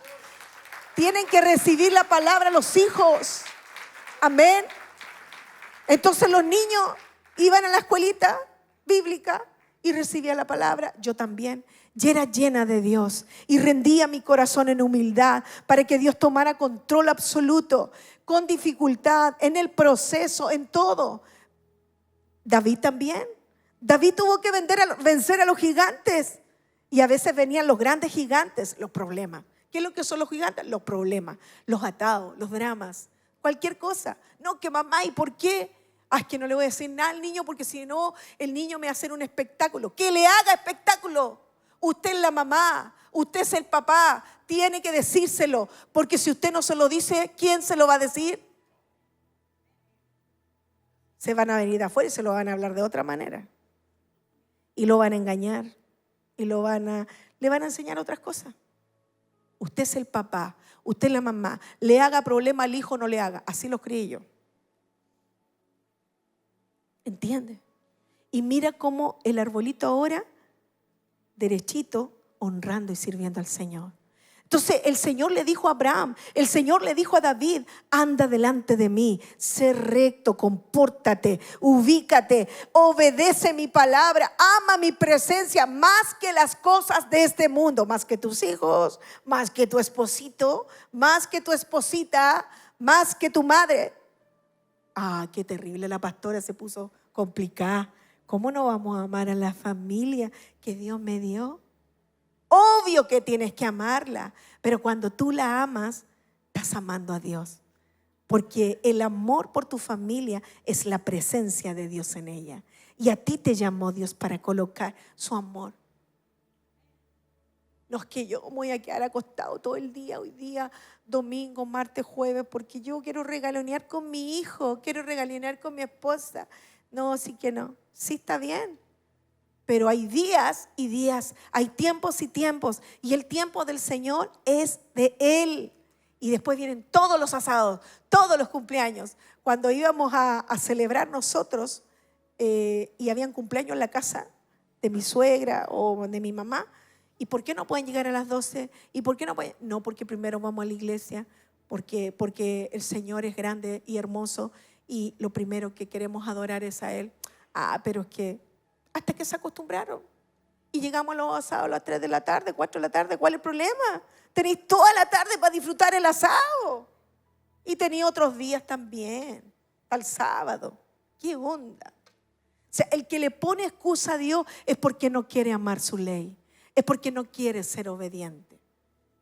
Tienen que recibir la palabra los hijos. Amén. Entonces los niños iban a la escuelita bíblica y recibían la palabra. Yo también. Y era llena de Dios y rendía mi corazón en humildad para que Dios tomara control absoluto, con dificultad, en el proceso, en todo. David también. David tuvo que vencer a los gigantes. Y a veces venían los grandes gigantes, los problemas. ¿Qué es lo que son los gigantes? Los problemas, los atados, los dramas, cualquier cosa. No, que mamá, ¿y por qué? Es que no le voy a decir nada al niño porque si no, el niño me va a hacer un espectáculo. Que le haga espectáculo. Usted es la mamá, usted es el papá, tiene que decírselo. Porque si usted no se lo dice, ¿quién se lo va a decir? Se van a venir de afuera y se lo van a hablar de otra manera. Y lo van a engañar. Y le van a enseñar otras cosas. Usted es el papá, usted es la mamá. Le haga problema al hijo o no le haga. Así lo crié yo. ¿Entiende? Y mira cómo el arbolito ahora, derechito, honrando y sirviendo al Señor. Entonces el Señor le dijo a Abraham, el Señor le dijo a David, anda delante de mí, sé recto, compórtate, ubícate, obedece mi palabra, ama mi presencia más que las cosas de este mundo, más que tus hijos, más que tu esposito, más que tu esposita, más que tu madre. Qué terrible, la pastora se puso complicada. ¿Cómo no vamos a amar a la familia que Dios me dio? Obvio que tienes que amarla, pero cuando tú la amas, estás amando a Dios. Porque el amor por tu familia es la presencia de Dios en ella. Y a ti te llamó Dios para colocar su amor. No es que yo me voy a quedar acostado todo el día, hoy día, domingo, martes, jueves, porque yo quiero regalonear con mi hijo, quiero regalonear con mi esposa. No, sí que no. Sí está bien. Pero hay días y días, hay tiempos y tiempos. Y el tiempo del Señor es de Él. Y después vienen todos los asados, todos los cumpleaños. Cuando íbamos a celebrar nosotros y habían cumpleaños en la casa de mi suegra o de mi mamá. ¿Y por qué no pueden llegar a las 12? ¿Y por qué no pueden? No, porque primero vamos a la iglesia, porque el Señor es grande y hermoso y lo primero que queremos adorar es a Él. Pero es que hasta que se acostumbraron. Y llegamos a los asados a las 3 de la tarde, 4 de la tarde. ¿Cuál es el problema? Tenéis toda la tarde para disfrutar el asado. Y tenéis otros días también, al sábado. ¿Qué onda? O sea, el que le pone excusa a Dios es porque no quiere amar su ley. Es porque no quiere ser obediente.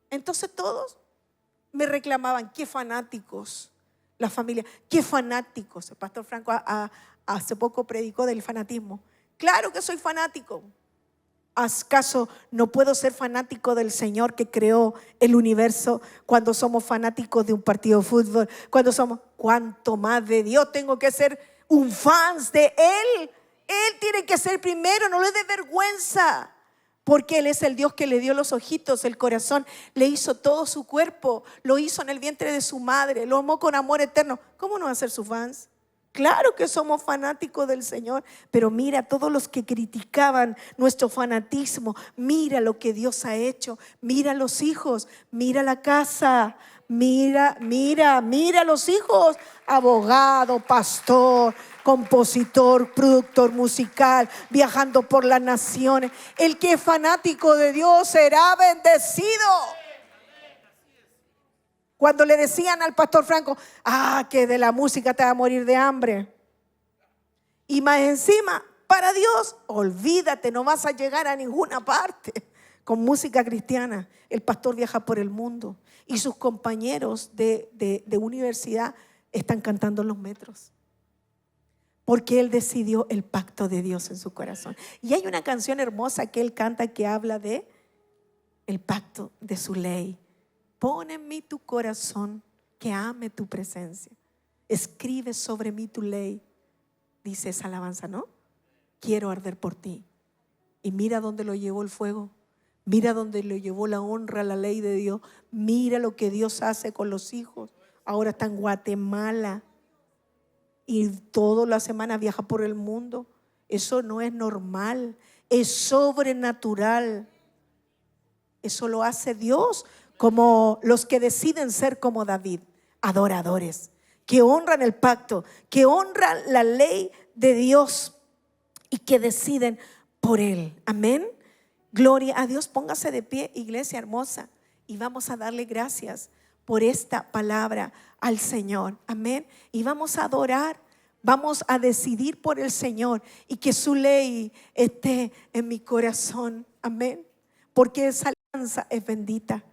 Entonces todos me reclamaban, qué fanáticos. La familia, qué fanáticos. El pastor Franco hace poco predicó del fanatismo. Claro que soy fanático. ¿Acaso no puedo ser fanático del Señor que creó el universo cuando somos fanáticos de un partido de fútbol? ¿Cuánto más de Dios tengo que ser un fan de Él? Él tiene que ser primero, no le dé vergüenza. Porque Él es el Dios que le dio los ojitos, el corazón, le hizo todo su cuerpo, lo hizo en el vientre de su madre, lo amó con amor eterno. ¿Cómo no va a ser su fans? Claro que somos fanáticos del Señor, pero mira todos los que criticaban nuestro fanatismo, mira lo que Dios ha hecho, mira los hijos, mira la casa, mira los hijos, abogado, pastor, compositor, productor musical, viajando por las naciones. El que es fanático de Dios será bendecido. Cuando le decían al pastor Franco, que de la música te va a morir de hambre. Y más encima, para Dios, olvídate, no vas a llegar a ninguna parte con música cristiana. El pastor viaja por el mundo y sus compañeros de universidad están cantando en los metros. Porque él decidió el pacto de Dios en su corazón. Y hay una canción hermosa que él canta que habla de el pacto de su ley. Pon en mí tu corazón que ame tu presencia. Escribe sobre mí tu ley. Dice esa alabanza, ¿no? Quiero arder por ti. Y mira dónde lo llevó el fuego. Mira dónde lo llevó la honra, la ley de Dios. Mira lo que Dios hace con los hijos. Ahora está en Guatemala. Y toda la semana viaja por el mundo. Eso no es normal. Es sobrenatural. Eso lo hace Dios, como los que deciden ser como David, adoradores, que honran el pacto, que honran la ley de Dios y que deciden por Él. Amén. Gloria a Dios. Póngase de pie, iglesia hermosa, y vamos a darle gracias por esta palabra al Señor. Amén. Y vamos a adorar, vamos a decidir por el Señor y que su ley esté en mi corazón. Amén. Porque esa alianza es bendita.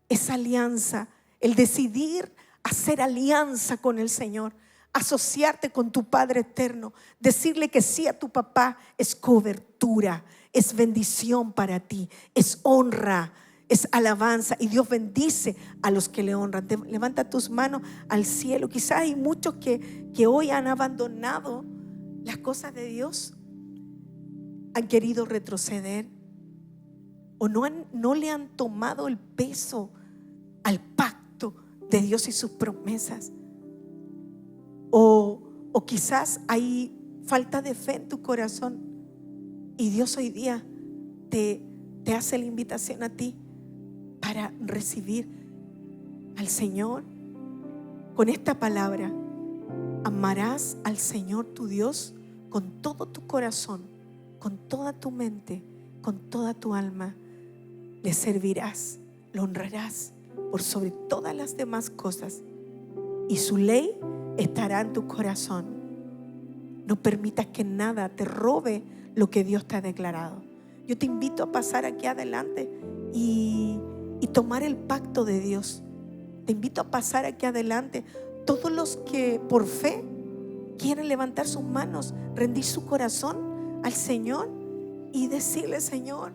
Esa alianza, el decidir hacer alianza con el Señor, asociarte con tu Padre eterno, decirle que sí a tu papá es cobertura, es bendición para ti, es honra, es alabanza, y Dios bendice a los que le honran. Levanta tus manos al cielo. Quizás hay muchos que hoy han abandonado las cosas de Dios, han querido retroceder o no le han tomado el peso al pacto de Dios y sus promesas. O quizás hay falta de fe en tu corazón y Dios hoy día te hace la invitación a ti para recibir al Señor con esta palabra. Amarás al Señor tu Dios con todo tu corazón, con toda tu mente, con toda tu alma. Le servirás, lo honrarás por sobre todas las demás cosas, y su ley estará en tu corazón. No permitas que nada te robe lo que Dios te ha declarado. Yo te invito a pasar aquí adelante y tomar el pacto de Dios. Te invito a pasar aquí adelante. Todos los que por fe quieren levantar sus manos, rendir su corazón al Señor y decirle: Señor,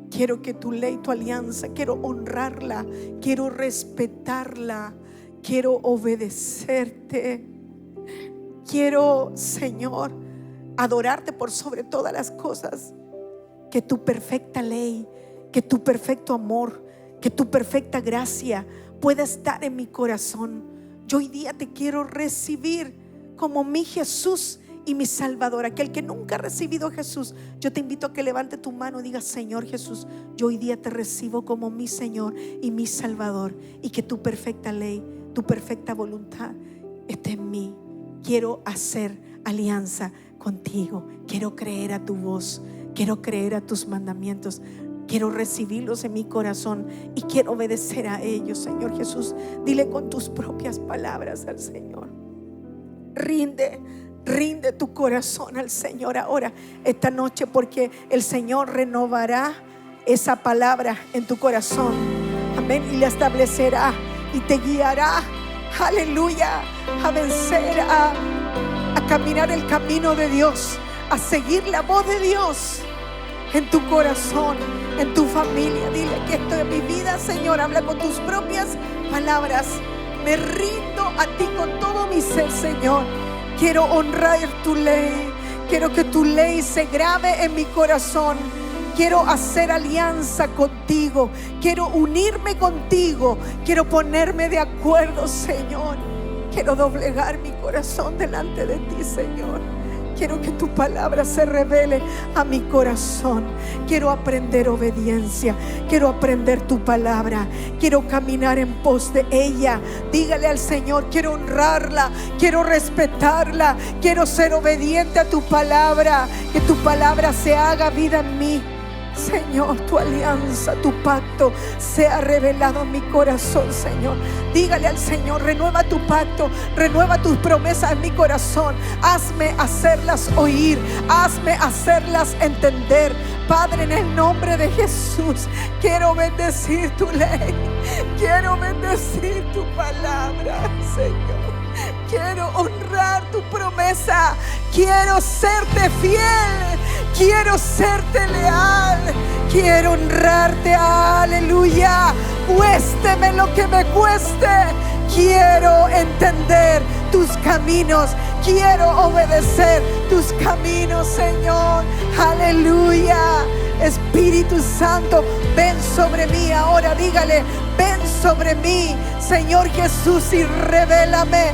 quiero que tu ley, tu alianza, quiero honrarla, quiero respetarla, quiero obedecerte. Quiero, Señor, adorarte por sobre todas las cosas. Que tu perfecta ley, que tu perfecto amor, que tu perfecta gracia pueda estar en mi corazón. Yo hoy día te quiero recibir como mi Jesús y mi Salvador. Aquel que nunca ha recibido a Jesús, yo te invito a que levante tu mano y diga: Señor Jesús, yo hoy día te recibo como mi Señor y mi Salvador, y que tu perfecta ley, tu perfecta voluntad esté en mí. Quiero hacer alianza contigo, quiero creer a tu voz, quiero creer a tus mandamientos, quiero recibirlos en mi corazón y quiero obedecer a ellos. Señor Jesús, dile con tus propias palabras al Señor. Rinde tu corazón al Señor ahora, esta noche, porque el Señor renovará esa palabra en tu corazón. Amén. Y la establecerá y te guiará, aleluya, a vencer, a caminar el camino de Dios, a seguir la voz de Dios en tu corazón, en tu familia. Dile: que esto es mi vida, Señor. Habla con tus propias palabras. Me rindo a ti con todo mi ser, Señor. Quiero honrar tu ley. Quiero que tu ley se grabe en mi corazón. Quiero hacer alianza contigo. Quiero unirme contigo. Quiero ponerme de acuerdo, Señor. Quiero doblegar mi corazón delante de ti, Señor. Quiero que tu palabra se revele a mi corazón. Quiero aprender obediencia. Quiero aprender tu palabra. Quiero caminar en pos de ella. Dígale al Señor: quiero honrarla, quiero respetarla, quiero ser obediente a tu palabra. Que tu palabra se haga vida en mí. Señor, tu alianza, tu pacto sea revelado en mi corazón, Señor. Dígale al Señor, renueva tu pacto, renueva tus promesas en mi corazón. Hazme hacerlas oír, hazme hacerlas entender. Padre, en el nombre de Jesús, quiero bendecir tu ley, quiero bendecir tu palabra, Señor. Quiero honrar tu promesa, quiero serte fiel, quiero serte leal, quiero honrarte, aleluya. Cuésteme lo que me cueste, quiero entender tus caminos, quiero obedecer tus caminos, Señor, aleluya. Espíritu Santo, ven sobre mí ahora, dígale, ven sobre mí, Señor Jesús, y revélame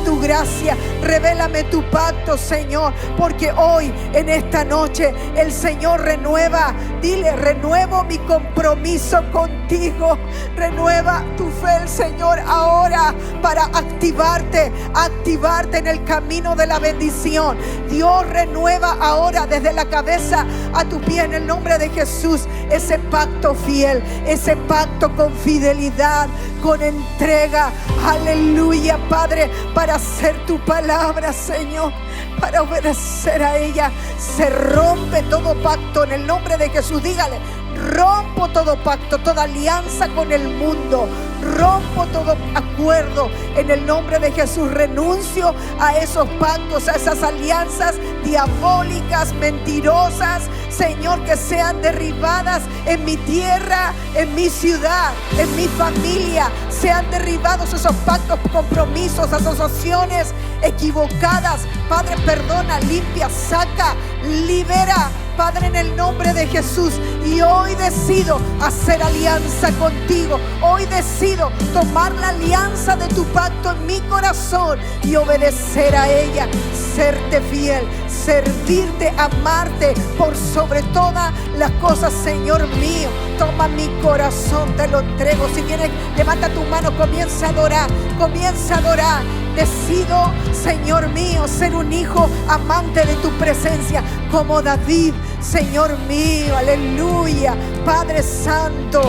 tu gracia, revélame tu pacto, Señor, porque hoy, en esta noche, el Señor renueva, dile, renuevo mi compromiso contigo, renueva tu fe, el Señor, ahora, para activarte en el camino de la bendición. Dios renueva ahora desde la cabeza a tu pie, en el nombre de Jesús, ese pacto fiel, ese pacto con fidelidad, con entrega, aleluya, Padre, para hacer tu palabra, Señor, para obedecer a ella. Se rompe todo pacto en el nombre de Jesús. Dígale, rompo todo pacto, toda alianza con el mundo, rompo todo acuerdo en el nombre de Jesús. Renuncio a esos pactos, a esas alianzas diabólicas, mentirosas, Señor, que sean derribadas en mi tierra, en mi ciudad, en mi familia. Sean derribados esos pactos, compromisos, asociaciones equivocadas. Padre, perdona, limpia, saca, libera, Padre, en el nombre de Jesús. Y hoy decido hacer alianza contigo. Hoy decido tomar la alianza de tu pacto en mi corazón y obedecer a ella, serte fiel, servirte, amarte por sobre todas las cosas, Señor mío. Toma mi corazón, te lo entrego. Si vienes, levanta tu mano, comienza a adorar, comienza a adorar. Decido, Señor mío, ser un hijo amante de tu presencia, como David, Señor mío, aleluya. Padre Santo,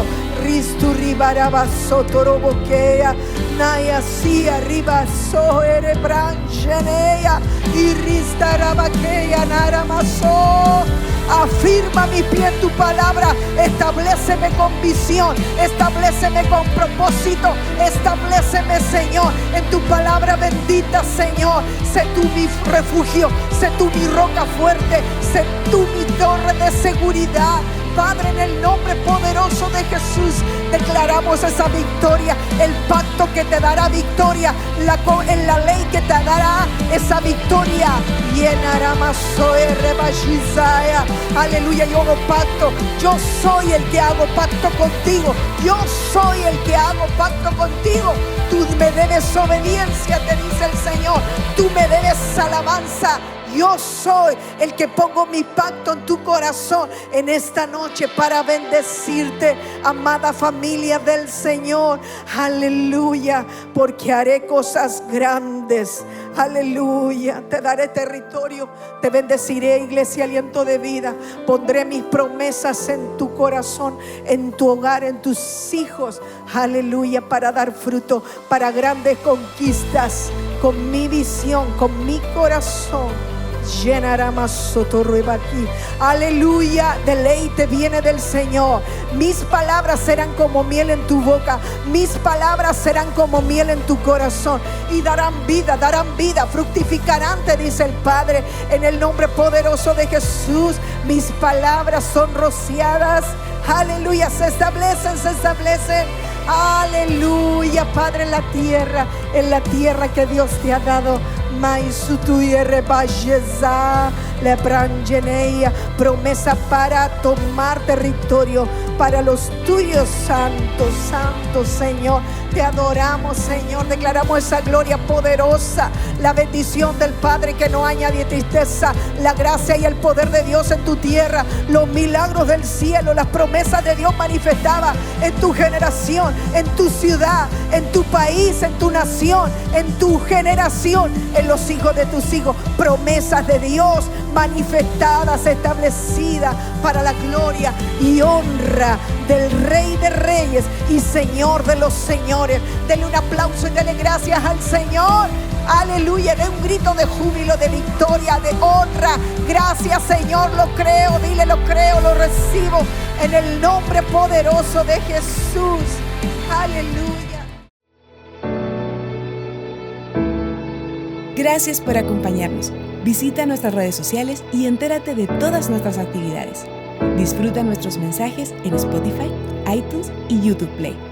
Ristu Ribarabaso Toroboquea, Naya si arriba so ere brancheneya, y Ristarabaquea Naramaso. Afirma mi pie en tu palabra, establéceme con visión, establéceme con propósito, establéceme, Señor, en tu palabra bendita, Señor. Sé tú mi refugio, sé tú mi roca fuerte, sé tú mi torre de seguridad. Padre, en el nombre poderoso de Jesús, declaramos esa victoria, el pacto que te dará victoria, en la ley que te dará esa victoria. Aleluya, yo hago pacto, yo soy el que hago pacto contigo, yo soy el que hago pacto contigo. Tú me debes obediencia, te dice el Señor, tú me debes alabanza. Yo soy el que pongo mi pacto en tu corazón en esta noche para bendecirte, amada familia del Señor. Aleluya, porque haré cosas grandes. Aleluya, te daré territorio, te bendeciré, iglesia Aliento de Vida. Pondré mis promesas en tu corazón, en tu hogar, en tus hijos. Aleluya, para dar fruto, para grandes conquistas. Con mi visión, con mi corazón, llenará más sotorrueba aquí. Aleluya, deleite viene del Señor. Mis palabras serán como miel en tu boca, mis palabras serán como miel en tu corazón y darán vida, fructificarán, te dice el Padre, en el nombre poderoso de Jesús. Mis palabras son rociadas, aleluya, se establecen. Aleluya, Padre, en la tierra que Dios te ha dado. Promesa para tomar territorio para los tuyos, santo Señor. Te adoramos, Señor. Declaramos esa gloria poderosa, la bendición del Padre que no añade tristeza, la gracia y el poder de Dios en tu tierra, los milagros del cielo, las promesas de Dios manifestadas en tu generación, en tu ciudad, en tu país, en tu nación, en tu generación, en los hijos de tus hijos. Promesas de Dios manifestadas, establecidas para la gloria y honra del Rey de Reyes y Señor de los Señores. Denle un aplauso y denle gracias al Señor. Aleluya, de un grito de júbilo, de victoria, de honra. Gracias, Señor, lo creo. Dile, lo creo, lo recibo en el nombre poderoso de Jesús. Aleluya. Gracias por acompañarnos. Visita nuestras redes sociales y entérate de todas nuestras actividades. Disfruta nuestros mensajes en Spotify, iTunes y YouTube Play.